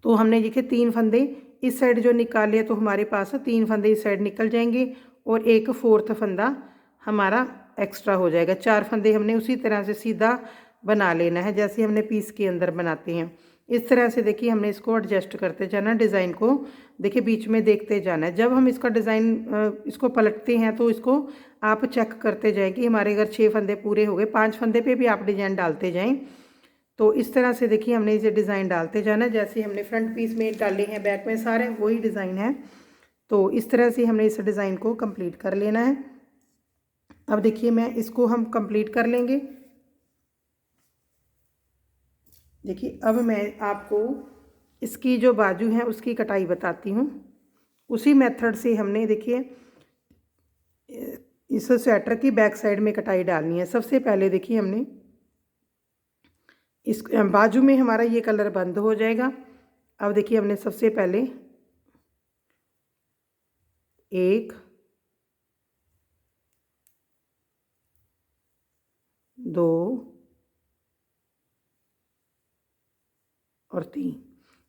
तो हमने देखिए 3 फंदे इस साइड जो निकाले, तो हमारे पास 3 फंदे इस साइड निकल जाएंगे और एक 4th फंदा हमारा एक्स्ट्रा हो जाएगा। 4 फंदे हमने उसी तरह से सीधा बना लेना है जैसे हमने पीस के अंदर बनाते हैं। इस तरह से देखिए हमने इसको एडजस्ट करते जाना, डिज़ाइन को देखिए बीच में देखते जाना है। जब हम इसका डिज़ाइन इसको पलटते हैं तो इसको आप चेक करते जाएँ कि हमारे अगर 6 फंदे पूरे हो गए, 5 फंदे पे भी आप डिज़ाइन डालते जाएँ। तो इस तरह से देखिए हमने इसे डिज़ाइन डालते जाना, जैसे हमने फ्रंट पीस में डाले हैं, बैक में सारे वही डिज़ाइन है। तो इस तरह से हमने इस डिज़ाइन को कंप्लीट कर लेना है। अब देखिए मैं इसको हम कंप्लीट कर लेंगे। देखिए अब मैं आपको इसकी जो बाजू है उसकी कटाई बताती हूँ। उसी मेथड से हमने देखिए इस स्वेटर की बैक साइड में कटाई डालनी है। सबसे पहले देखिए हमने इस बाजू में हमारा ये कलर बंद हो जाएगा। अब देखिए हमने सबसे पहले 1 2 और 3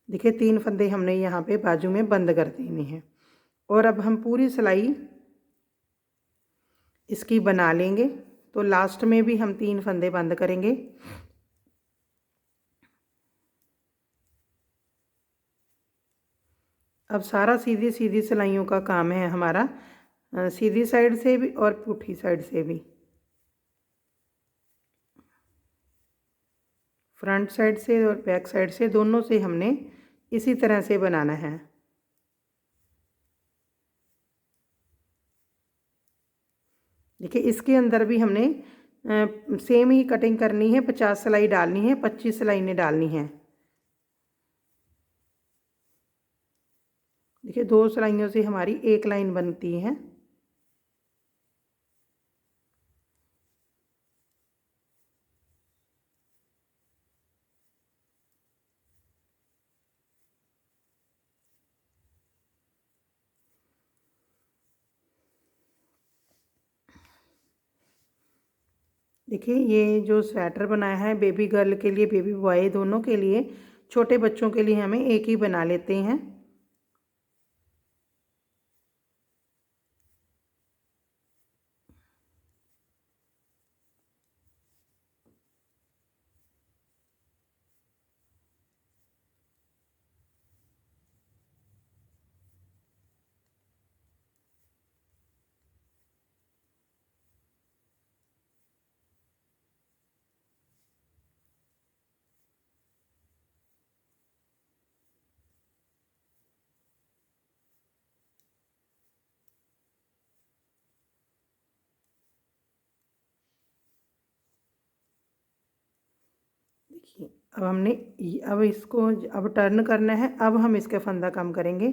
देखिए 3 फंदे हमने यहाँ पे बाजू में बंद कर देने हैं। और अब हम पूरी सिलाई इसकी बना लेंगे, तो लास्ट में भी हम 3 फंदे बंद करेंगे। अब सारा सीधी सीधी सिलाइयों का काम है हमारा, सीधी साइड से भी और पुठी साइड से भी। फ्रंट साइड से और बैक साइड से दोनों से हमने इसी तरह से बनाना है। देखिए इसके अंदर भी हमने सेम ही कटिंग करनी है। 50 सिलाई डालनी है, 25 सिलाइयाँ डालनी है। देखिए 2 सिलाइयों से हमारी एक लाइन बनती है। देखिए ये जो स्वेटर बनाया है बेबी गर्ल के लिए, बेबी बॉय दोनों के लिए, छोटे बच्चों के लिए हमें एक ही बना लेते हैं। देखिए अब इसको अब टर्न करना है। अब हम इसका फंदा कम करेंगे,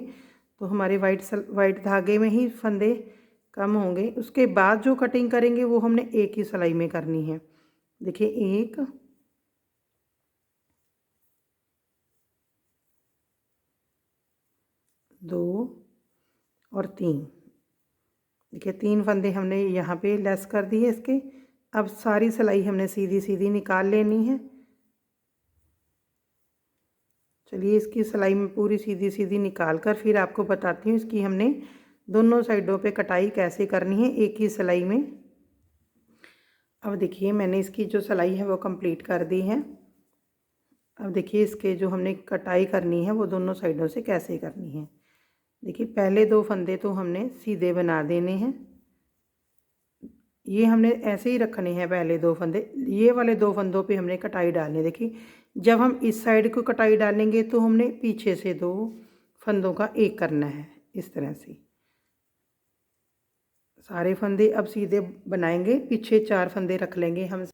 तो हमारे वाइट धागे में ही फंदे कम होंगे। उसके बाद जो कटिंग करेंगे वो हमने एक ही सिलाई में करनी है। देखिए 1 2 और 3। देखिए 3 फंदे हमने यहाँ पे लेस कर दिए इसके। अब सारी सिलाई हमने सीधी सीधी निकाल लेनी है। चलिए इसकी सिलाई में पूरी सीधी सीधी निकाल कर फिर आपको बताती हूँ इसकी हमने दोनों साइडों पे कटाई कैसे करनी है एक ही सिलाई में। अब देखिए मैंने इसकी जो सिलाई है वो कंप्लीट कर दी है। अब देखिए इसके जो हमने कटाई करनी है वो दोनों साइडों से कैसे करनी है। देखिए पहले 2 फंदे तो हमने सीधे बना देने हैं। ये हमने ऐसे ही रखने हैं पहले 2 फंदे। ये वाले 2 फंदों पे हमने कटाई डालनी है। देखिए जब हम इस साइड को कटाई डालेंगे तो हमने पीछे से 2 फंदों का एक करना है, इस तरह से। सारे फंदे अब सीधे बनाएंगे, पीछे 4 फंदे रख लेंगे हम।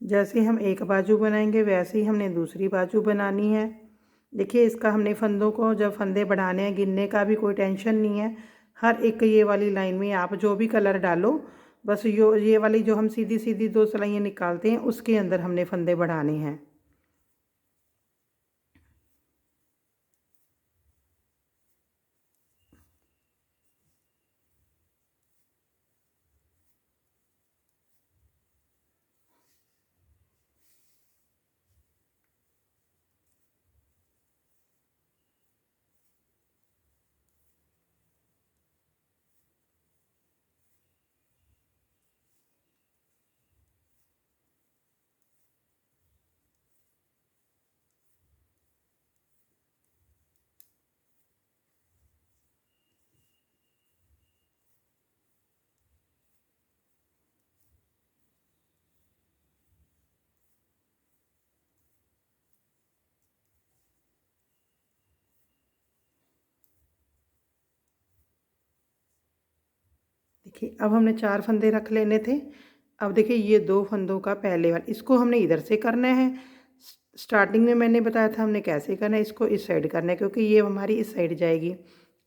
जैसे हम एक बाजू बनाएंगे वैसे ही हमने दूसरी बाजू बनानी है। देखिए इसका हमने फंदों को, जब फंदे बढ़ाने हैं, गिनने का भी कोई टेंशन नहीं है। हर एक ये वाली लाइन में आप जो भी कलर डालो, बस ये वाली जो हम सीधी सीधी 2 सिलाइयाँ निकालते हैं उसके अंदर हमने फंदे बढ़ाने हैं। देखिए अब हमने 4 फंदे रख लेने थे। अब देखिए ये 2 फंदों का पहले वाला, इसको हमने इधर से करना है। स्टार्टिंग में मैंने बताया था हमने कैसे करना है, इसको इस साइड करना है क्योंकि ये हमारी इस साइड जाएगी।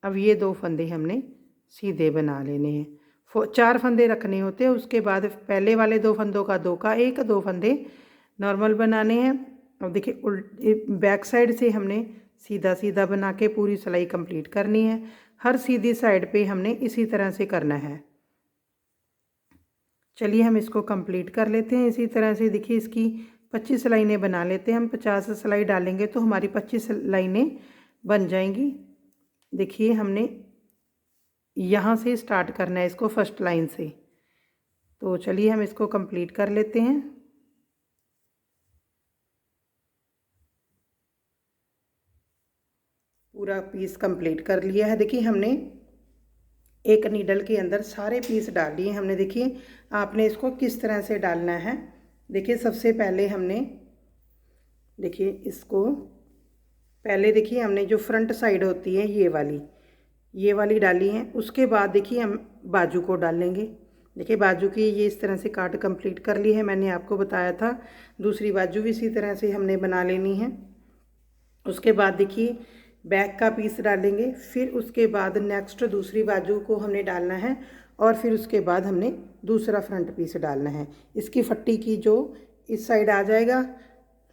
अब ये 2 फंदे हमने सीधे बना लेने हैं। 4 फंदे रखने होते हैं। उसके बाद पहले वाले 2 फंदों का 2 का 1, 2 फंदे नॉर्मल बनाने हैं। अब देखिए बैक साइड से हमने सीधा सीधा बना के पूरी सिलाई कंप्लीट करनी है। हर सीधी साइड पे हमने इसी तरह से करना है। चलिए हम इसको कंप्लीट कर लेते हैं इसी तरह से। देखिए इसकी 25 लाइनें बना लेते हैं हम। 50 सिलाई डालेंगे तो हमारी 25 लाइनें बन जाएंगी। देखिए हमने यहाँ से स्टार्ट करना है इसको, फर्स्ट लाइन से। तो चलिए हम इसको कंप्लीट कर लेते हैं। पूरा पीस कंप्लीट कर लिया है। देखिए हमने एक नीडल के अंदर सारे पीस डाल लिए हमने। देखिए आपने इसको किस तरह से डालना है। देखिए सबसे पहले हमने, देखिए इसको पहले देखिए हमने जो फ्रंट साइड होती है ये वाली डाली है। उसके बाद देखिए हम बाजू को डालेंगे। देखिए बाजू की ये इस तरह से काट कंप्लीट कर ली है, मैंने आपको बताया था। दूसरी बाजू भी इसी तरह से हमने बना लेनी है। उसके बाद देखिए बैक का पीस डालेंगे, फिर उसके बाद नेक्स्ट दूसरी बाजू को हमने डालना है, और फिर उसके बाद हमने दूसरा फ्रंट पीस डालना है। इसकी फट्टी की जो इस साइड आ जाएगा,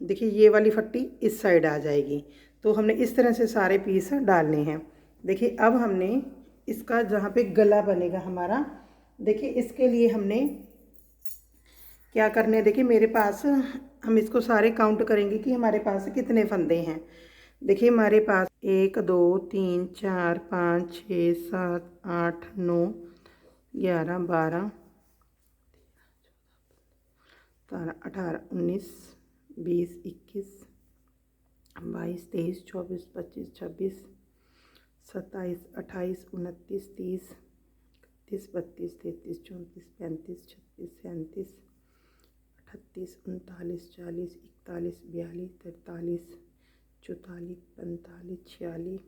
देखिए ये वाली फट्टी इस साइड आ जाएगी। तो हमने इस तरह से सारे पीस डालने हैं। देखिए अब हमने इसका जहाँ पे गला बनेगा हमारा, देखिए इसके लिए हमने क्या करने हैं। देखिए मेरे पास, हम इसको सारे काउंट करेंगे कि हमारे पास कितने फंदे हैं। देखिए हमारे पास 1 2 3 4 5 6 7 8 9 11 12 13 18 19 20 21 22 23 24 25 26 27 28 29 30 31 32 33 34 35 36 37 38 39 40 41 42 43 44 45 46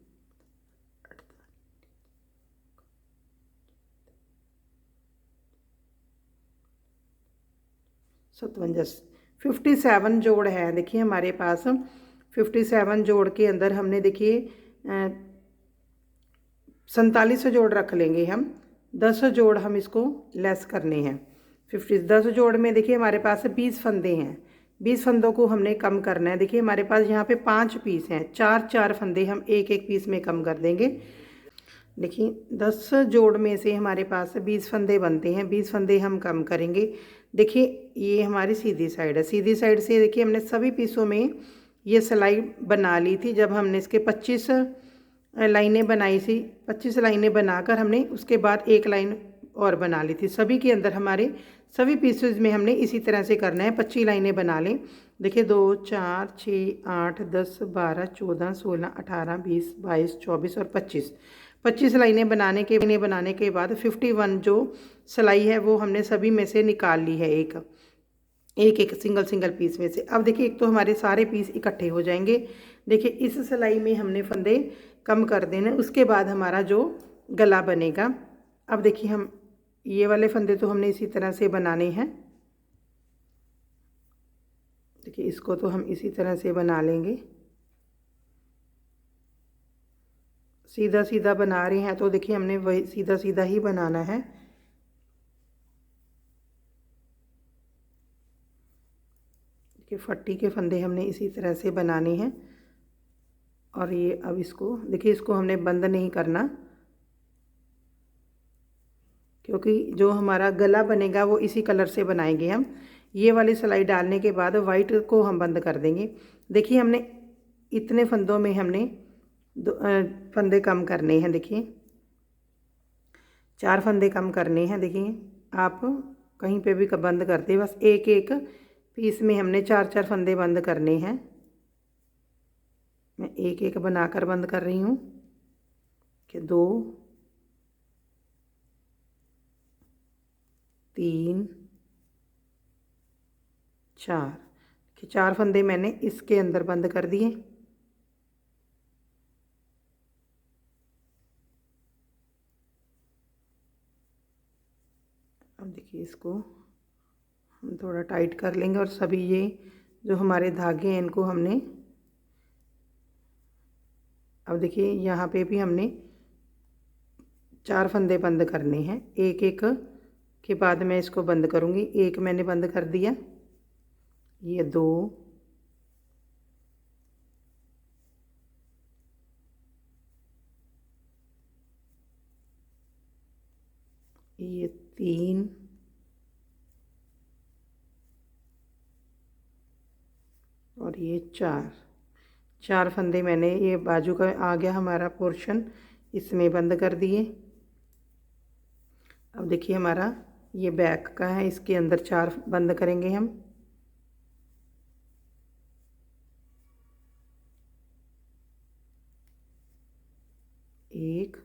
57 57 जोड़ है। देखिए हमारे पास 57 जोड़ के अंदर हमने, देखिए 47 जोड़ रख लेंगे हम। 10 जोड़ हम इसको लेस करने हैं। 10 जोड़ में देखिए हमारे पास 20 फंदे हैं। 20 फंदों को हमने कम करना है। देखिए हमारे पास यहाँ पे 5 पीस हैं, 4 4 फंदे हम एक एक पीस में कम कर देंगे। देखिए 10 जोड़ में से हमारे पास 20 फंदे बनते हैं, 20 फंदे हम कम करेंगे। देखिए ये हमारी सीधी साइड है, सीधी साइड से देखिए हमने सभी पीसों में ये सिलाई बना ली थी। जब हमने इसके 25 लाइनें बनाई थी, 25 लाइनें बनाकर हमने उसके बाद एक लाइन और बना ली थी। सभी के अंदर हमारे सभी पीसेज में हमने इसी तरह से करना है, 25 लाइनें बना लें। देखिए 2 4 6 8 10 12 14 16 18 20 22 24 और 25 लाइनें बनाने के बाद 51 जो सिलाई है वो हमने सभी में से निकाल ली है, एक सिंगल पीस में से। अब देखिए एक तो हमारे सारे पीस इकट्ठे हो जाएंगे। देखिए इस सिलाई में हमने फंदे कम कर देने, उसके बाद हमारा जो गला बनेगा। अब देखिए हम ये वाले फंदे तो हमने इसी तरह से बनाने हैं। देखिए इसको तो हम इसी तरह से बना लेंगे, सीधा सीधा बना रहे हैं तो देखिए हमने वही सीधा सीधा ही बनाना है। देखिए फट्टी के फंदे हमने इसी तरह से बनाने हैं। और ये अब इसको देखिए, इसको हमने बंद नहीं करना, क्योंकि जो हमारा गला बनेगा वो इसी कलर से बनाएंगे हम। ये वाली सिलाई डालने के बाद वाइट को हम बंद कर देंगे। देखिए हमने इतने फंदों में हमने फंदे कम करने हैं। देखिए 4 फंदे कम करने हैं। देखिए आप कहीं पे भी बंद करते, बस एक एक पीस में हमने 4 फंदे बंद करने हैं। मैं एक एक बनाकर बंद कर रही हूँ कि 2 3 4 कि 4 फंदे मैंने इसके अंदर बंद कर दिए। अब देखिए इसको हम थोड़ा टाइट कर लेंगे और सभी ये जो हमारे धागे हैं इनको हमने, अब देखिए यहाँ पे भी हमने 4 फंदे बंद करने हैं। एक एक के बाद मैं इसको बंद करूँगी। एक मैंने बंद कर दिया, ये 2, ये 3, और ये 4 फंदे मैंने ये बाजू का आ गया हमारा पोर्शन, इसमें बंद कर दिए। अब देखिए हमारा ये बैक का है, इसके अंदर 4 बंद करेंगे हम। एक,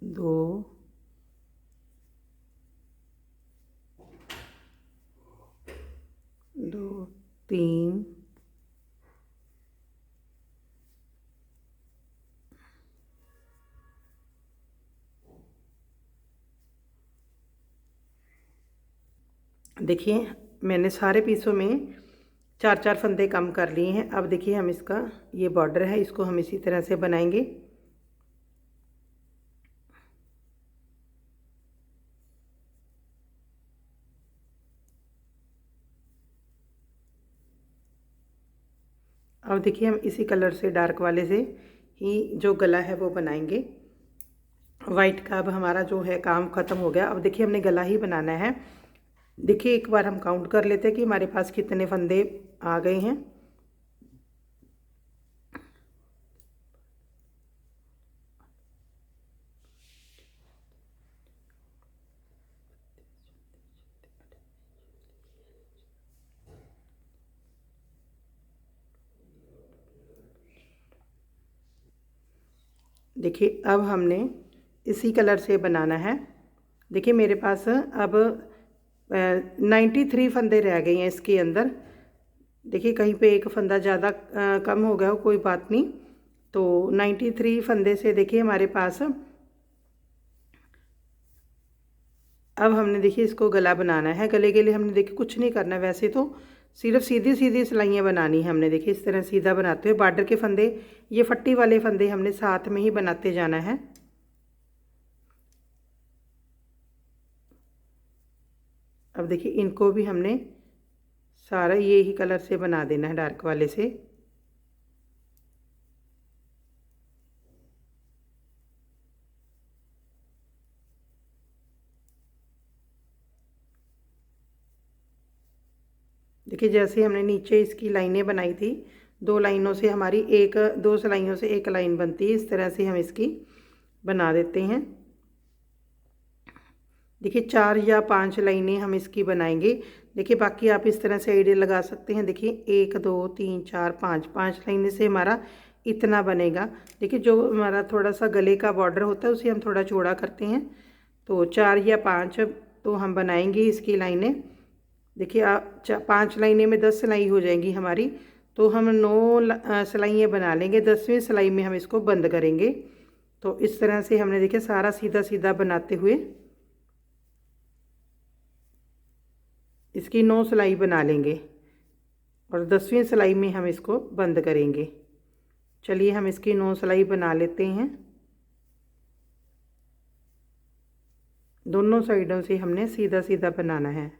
2, 3, 4 देखिए मैंने सारे पीसों में 4 फंदे कम कर लिए हैं। अब देखिए हम इसका ये बॉर्डर है, इसको हम इसी तरह से बनाएंगे। अब देखिए हम इसी कलर से डार्क वाले से ही जो गला है वो बनाएंगे। वाइट का अब हमारा जो है काम ख़त्म हो गया। अब देखिए हमने गला ही बनाना है। देखिए एक बार हम काउंट कर लेते हैं कि हमारे पास कितने फंदे आ गए हैं। देखिए अब हमने इसी कलर से बनाना है। देखिए मेरे पास अब 93 फंदे रह गए हैं इसके अंदर। देखिए कहीं पे एक फंदा ज़्यादा कम हो गया हो, कोई बात नहीं। तो 93 फंदे से देखिए हमारे पास अब हमने देखिए इसको गला बनाना है। गले के लिए हमने देखिए कुछ नहीं करना, वैसे तो सिर्फ सीधी सीधी सिलाइयाँ बनानी है हमने। देखिए इस तरह सीधा बनाते हुए बॉर्डर के फंदे, ये फट्टी वाले फंदे हमने साथ में ही बनाते जाना है। अब देखिए इनको भी हमने सारा ये ही कलर से बना देना है, डार्क वाले से। देखिए जैसे हमने नीचे इसकी लाइनें बनाई थी, 2 लाइनों से हमारी 2 सिलाइयों से 1 लाइन बनती है, इस तरह से हम इसकी बना देते हैं। देखिए 4 या 5 लाइनें हम इसकी बनाएंगे। देखिए बाकी आप इस तरह से आइडिया लगा सकते हैं। देखिए 1 2 3 4 5 5 लाइनें से हमारा इतना बनेगा। देखिए जो हमारा थोड़ा सा गले का बॉर्डर होता है उसे हम थोड़ा चौड़ा करते हैं, तो 4 या 5 तो हम बनाएंगे इसकी लाइनें। देखिए 5 लाइनें में 10 सिलाई हो जाएंगी हमारी, तो हम 9 सिलाइयाँ बना लेंगे। 10वीं सिलाई में हम इसको बंद करेंगे। तो इस तरह से हमने देखिए सारा सीधा सीधा बनाते हुए इसकी 9 सिलाई बना लेंगे और 10वीं सिलाई में हम इसको बंद करेंगे। चलिए हम इसकी 9 सिलाई बना लेते हैं। दोनों साइडों से हमने सीधा सीधा बनाना है।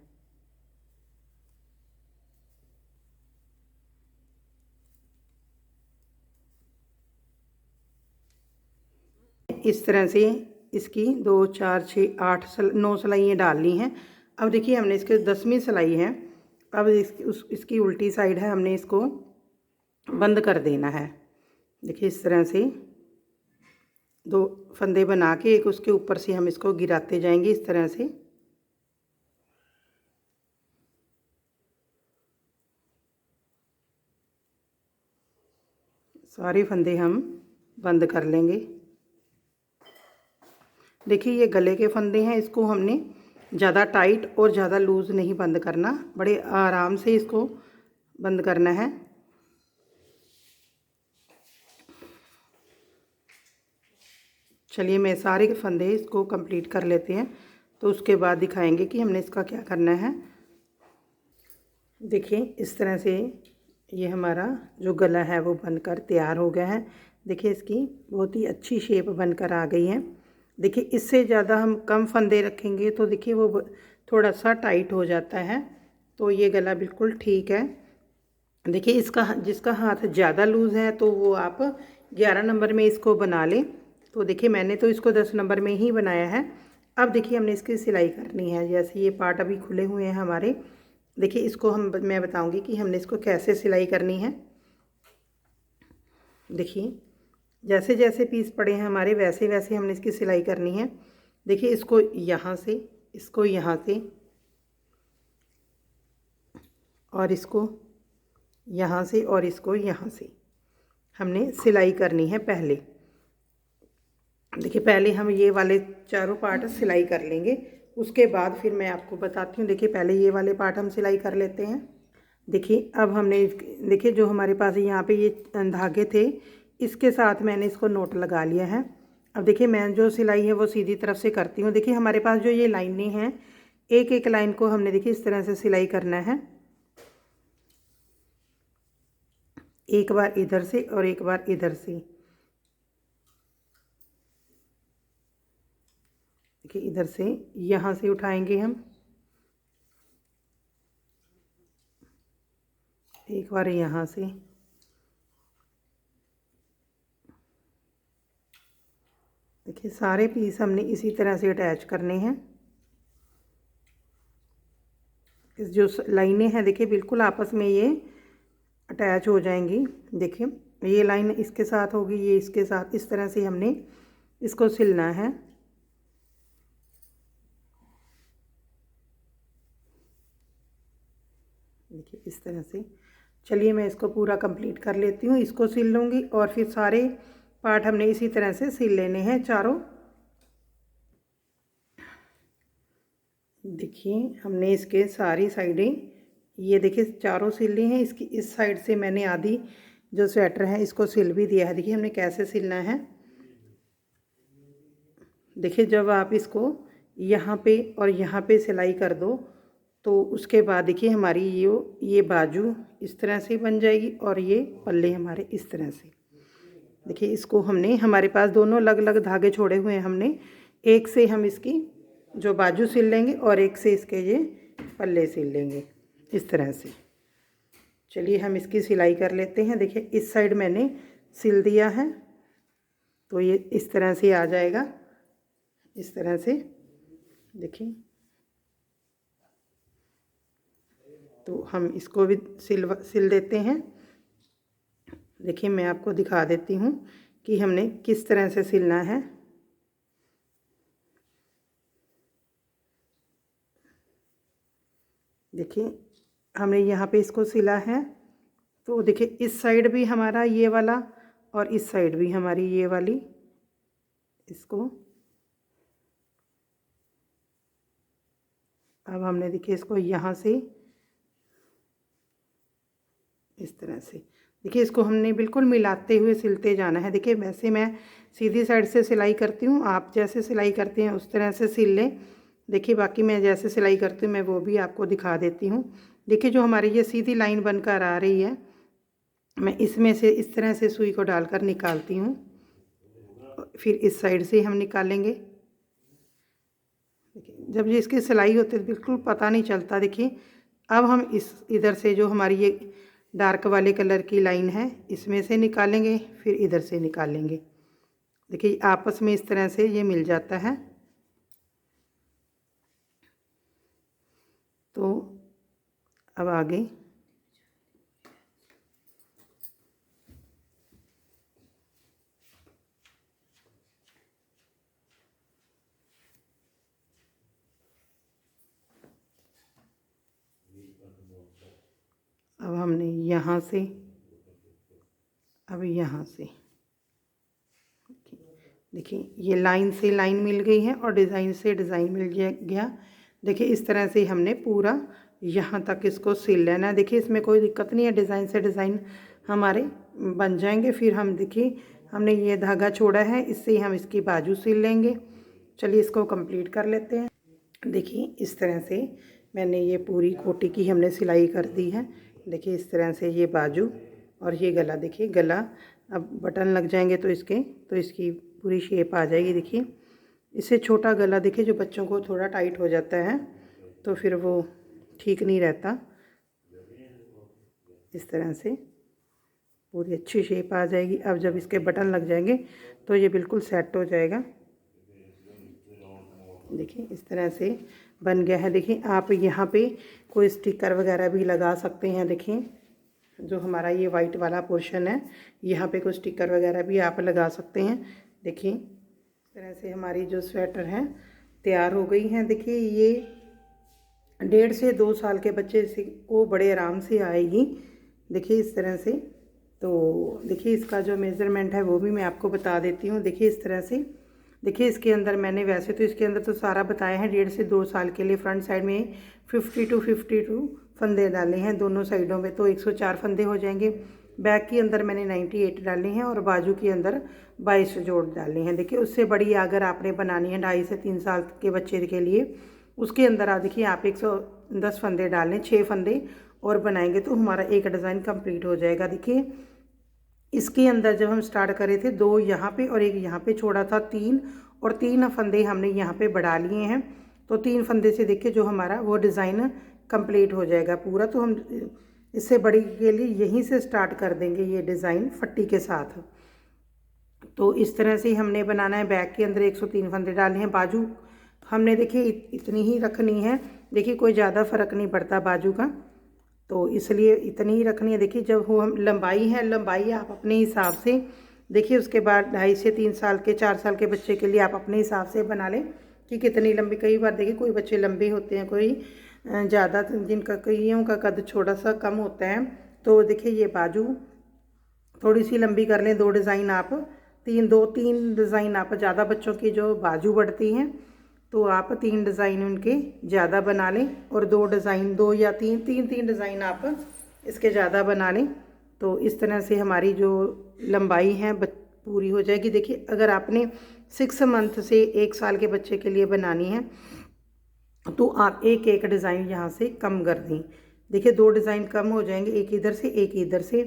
इस तरह से इसकी 2 4 6 8 9 सिलाइयाँ डालनी हैं। अब देखिए हमने इसके 10वीं सिलाई है। अब इसकी उल्टी साइड है, हमने इसको बंद कर देना है। देखिए इस तरह से 2 फंदे बना के एक उसके ऊपर से हम इसको गिराते जाएंगे इस तरह से। सारे फंदे हम बंद कर लेंगे। देखिए ये गले के फंदे हैं, इसको हमने ज़्यादा टाइट और ज़्यादा लूज़ नहीं बंद करना, बड़े आराम से इसको बंद करना है। चलिए मैं सारे के फंदे इसको कंप्लीट कर लेते हैं, तो उसके बाद दिखाएंगे कि हमने इसका क्या करना है। देखिए इस तरह से ये हमारा जो गला है वो बनकर तैयार हो गया है। देखिए इसकी बहुत ही अच्छी शेप बनकर आ गई है। देखिए इससे ज़्यादा हम कम फंदे रखेंगे तो देखिए वो थोड़ा सा टाइट हो जाता है, तो ये गला बिल्कुल ठीक है। देखिए इसका जिसका हाथ ज़्यादा लूज़ है तो वो आप 11 नंबर में इसको बना लें। तो देखिए मैंने तो इसको 10 नंबर में ही बनाया है। अब देखिए हमने इसकी सिलाई करनी है। जैसे ये पार्ट अभी खुले हुए हैं हमारे, देखिए इसको मैं बताऊंगी कि हमने इसको कैसे सिलाई करनी है। देखिए जैसे जैसे पीस पड़े हैं हमारे वैसे वैसे हमने इसकी सिलाई करनी है। देखिए इसको यहाँ से, इसको यहाँ से और इसको यहाँ से और इसको यहाँ से हमने सिलाई करनी है पहले। देखिए पहले हम ये वाले चारों पार्ट सिलाई कर लेंगे, उसके बाद फिर मैं आपको बताती हूँ। देखिए पहले ये वाले पार्ट हम सिलाई कर लेते हैं। देखिए अब हमने देखिए जो हमारे पास यहाँ पे ये धागे थे, इसके साथ मैंने इसको नोट लगा लिया है। अब देखिए मैं जो सिलाई है वो सीधी तरफ से करती हूँ। देखिए हमारे पास जो ये लाइनें हैं, एक एक लाइन को हमने देखिए इस तरह से सिलाई करना है। एक बार इधर से और एक बार इधर से। देखिए इधर से यहाँ से उठाएंगे हम, एक बार यहाँ से, देखिए सारे पीस हमने इसी तरह से अटैच करने हैं। इस जो लाइनें हैं देखिए बिल्कुल आपस में ये अटैच हो जाएंगी। देखिए ये लाइन इसके साथ होगी, ये इसके साथ, इस तरह से हमने इसको सिलना है। देखिए इस तरह से। चलिए मैं इसको पूरा कंप्लीट कर लेती हूँ, इसको सिल लूँगी और फिर सारे पार्ट हमने इसी तरह से सिल लेने हैं चारों। देखिए हमने इसके सारी साइडें ये देखिए चारों सिल ली हैं। इसकी इस साइड से मैंने आधी जो स्वेटर है इसको सिल भी दिया है। देखिए हमने कैसे सिलना है। देखिए जब आप इसको यहाँ पे और यहाँ पे सिलाई कर दो तो उसके बाद देखिए हमारी ये बाजू इस तरह से बन जाएगी और ये पल्ले हमारे इस तरह से। देखिए इसको हमने, हमारे पास दोनों अलग अलग धागे छोड़े हुए हैं हमने, एक से हम इसकी जो बाजू सिल लेंगे और एक से इसके ये पल्ले सिल लेंगे इस तरह से। चलिए हम इसकी सिलाई कर लेते हैं। देखिए इस साइड मैंने सिल दिया है, तो ये इस तरह से आ जाएगा, इस तरह से देखिए। तो हम इसको भी सिल देते हैं। देखिए मैं आपको दिखा देती हूँ कि हमने किस तरह से सिलना है। देखिए हमने यहाँ पे इसको सिला है, तो देखिए इस साइड भी हमारा ये वाला और इस साइड भी हमारी ये वाली, इसको अब हमने देखिए इसको यहाँ से इस तरह से, देखिए इसको हमने बिल्कुल मिलाते हुए सिलते जाना है। देखिए वैसे मैं सीधी साइड से सिलाई करती हूँ, आप जैसे सिलाई करते हैं उस तरह से सिल लें। देखिए बाकी मैं जैसे सिलाई करती हूँ मैं वो भी आपको दिखा देती हूँ। देखिए जो हमारी ये सीधी लाइन बनकर आ रही है, मैं इसमें से इस तरह से सुई को डालकर निकालती हूँ, फिर इस साइड से हम निकालेंगे। देखिए जब ये इसकी सिलाई होती है बिल्कुल पता नहीं चलता। देखिए अब हम इस इधर से जो हमारी ये डार्क वाले कलर की लाइन है इसमें से निकालेंगे, फिर इधर से निकालेंगे। देखिए आपस में इस तरह से ये मिल जाता है। तो अब आगे अब हमने यहाँ से, अब यहाँ से देखिए ये लाइन से लाइन मिल गई है और डिज़ाइन से डिज़ाइन मिल गया। देखिए इस तरह से हमने पूरा यहाँ तक इसको सिल लेना है। देखिए इसमें कोई दिक्कत नहीं है, डिज़ाइन से डिज़ाइन हमारे बन जाएंगे। फिर हम देखिए हमने ये धागा छोड़ा है, इससे हम इसकी बाजू सिल लेंगे। चलिए इसको कंप्लीट कर लेते हैं। देखिए इस तरह से मैंने ये पूरी कोटी की हमने सिलाई कर दी है। देखिए इस तरह से ये बाजू और ये गला, देखिए गला अब बटन लग जाएंगे तो इसकी पूरी शेप आ जाएगी। देखिए इससे छोटा गला देखिए जो बच्चों को थोड़ा टाइट हो जाता है तो फिर वो ठीक नहीं रहता। इस तरह से पूरी अच्छी शेप आ जाएगी। अब जब इसके बटन लग जाएंगे तो ये बिल्कुल सेट हो जाएगा। देखिए इस तरह से बन गया है। देखिए आप यहाँ पे कोई स्टिकर वगैरह भी लगा सकते हैं। देखिए जो हमारा ये वाइट वाला पोर्शन है यहाँ पे कोई स्टिकर वगैरह भी आप लगा सकते हैं। देखिए इस तरह से हमारी जो स्वेटर है तैयार हो गई हैं। देखिए ये 1.5 से 2 साल के बच्चे से को बड़े आराम से आएगी। देखिए इस तरह से। तो देखिए इसका जो मेज़रमेंट है वो भी मैं आपको बता देती हूँ। देखिए इस तरह से, देखिए इसके अंदर मैंने वैसे तो इसके अंदर तो सारा बताया है। 1.5 से 2 साल के लिए फ्रंट साइड में 52 फंदे डाले हैं दोनों साइडों में, तो 104 फंदे हो जाएंगे। बैक के अंदर मैंने 98 डाले हैं और बाजू के अंदर 22 जोड़ डाले हैं। देखिए उससे बड़ी अगर आपने बनानी है 2.5 से 3 साल के बच्चे के लिए, उसके अंदर आप देखिए आप 110 फंदे डालें, 6 फंदे और बनाएंगे तो हमारा एक डिज़ाइन कंप्लीट हो जाएगा। देखिए इसके अंदर जब हम स्टार्ट करे थे 2 यहाँ पे और एक यहाँ पे छोड़ा था, 3 और 3 फंदे हमने यहाँ पे बढ़ा लिए हैं। तो 3 फंदे से देखिए जो हमारा वो डिज़ाइन कंप्लीट हो जाएगा पूरा। तो हम इससे बड़ी के लिए यहीं से स्टार्ट कर देंगे ये डिज़ाइन पट्टी के साथ। तो इस तरह से हमने बनाना है। बैक के अंदर 103 फंदे डालने हैं। बाजू हमने देखिए इतनी ही रखनी है। देखिए कोई ज़्यादा फ़र्क नहीं पड़ता बाजू का, तो इसलिए इतनी ही रखनी है। देखिए जब वो हम लंबाई है, लंबाई आप अपने हिसाब से देखिए। उसके बाद 2.5 से 3 साल के 4 साल के बच्चे के लिए आप अपने हिसाब से बना लें कि कितनी लंबी। कई बार देखिए कोई बच्चे लंबे होते हैं, कोई ज़्यादा, जिनका कईयों का कद छोटा सा कम होता है। तो देखिए ये बाजू थोड़ी सी लंबी कर लें। 2 डिज़ाइन आप 3 डिज़ाइन आप, ज़्यादा बच्चों की जो बाजू बढ़ती हैं तो आप 3 डिज़ाइन उनके ज़्यादा बना लें और 2 डिज़ाइन 2 या 3 डिज़ाइन आप इसके ज़्यादा बना लें। तो इस तरह से हमारी जो लंबाई है पूरी हो जाएगी। देखिए अगर आपने 6 मंथ से 1 साल के बच्चे के लिए बनानी है तो आप एक डिज़ाइन यहाँ से कम कर दें। देखिए 2 डिज़ाइन कम हो जाएंगे, एक इधर से एक इधर से,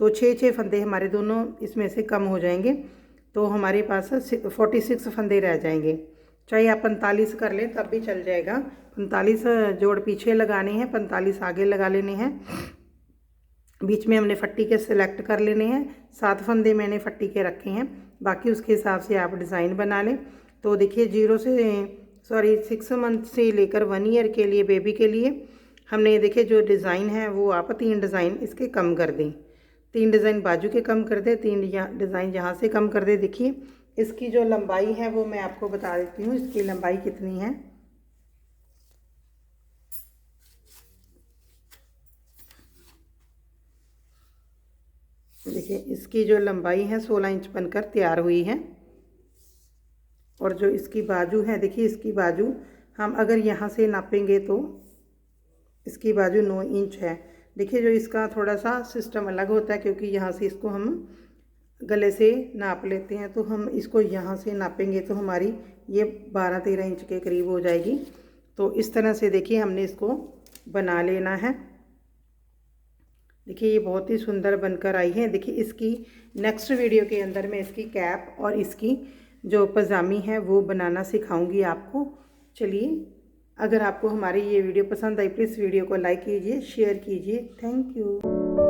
तो 6 फंदे हमारे दोनों इसमें से कम हो जाएंगे। तो हमारे पास 46 फंदे रह जाएंगे। चाहे आप 45 कर लें तब भी चल जाएगा। 45 जोड़ पीछे लगाने हैं, 45 आगे लगा लेने हैं। बीच में हमने फट्टी के सिलेक्ट कर लेने हैं। 7 फंदे मैंने फट्टी के रखे हैं, बाकी उसके हिसाब से आप डिज़ाइन बना लें। तो देखिए 6 मंथ से लेकर 1 ईयर के लिए बेबी के लिए हमने देखिए जो डिज़ाइन है वो आप 3 डिज़ाइन इसके कम कर दें। 3 डिज़ाइन बाजू के कम कर दें, 3 डिज़ाइन यहाँ से कम कर दें। देखिए इसकी जो लंबाई है वो मैं आपको बता देती हूँ, इसकी लंबाई कितनी है। देखिए इसकी जो लंबाई है 16 इंच बनकर तैयार हुई है। और जो इसकी बाजू है, देखिए इसकी बाजू हम अगर यहाँ से नापेंगे तो इसकी बाजू 9 इंच है। देखिए जो इसका थोड़ा सा सिस्टम अलग होता है, क्योंकि यहाँ से इसको हम गले से नाप लेते हैं, तो हम इसको यहाँ से नापेंगे तो हमारी ये 12-13 इंच के करीब हो जाएगी। तो इस तरह से देखिए हमने इसको बना लेना है। देखिए ये बहुत ही सुंदर बनकर आई है। देखिए इसकी नेक्स्ट वीडियो के अंदर मैं इसकी कैप और इसकी जो पजामी है वो बनाना सिखाऊंगी आपको। चलिए, अगर आपको हमारी ये वीडियो पसंद आई प्लीज़ वीडियो को लाइक कीजिए, शेयर कीजिए। Thank you.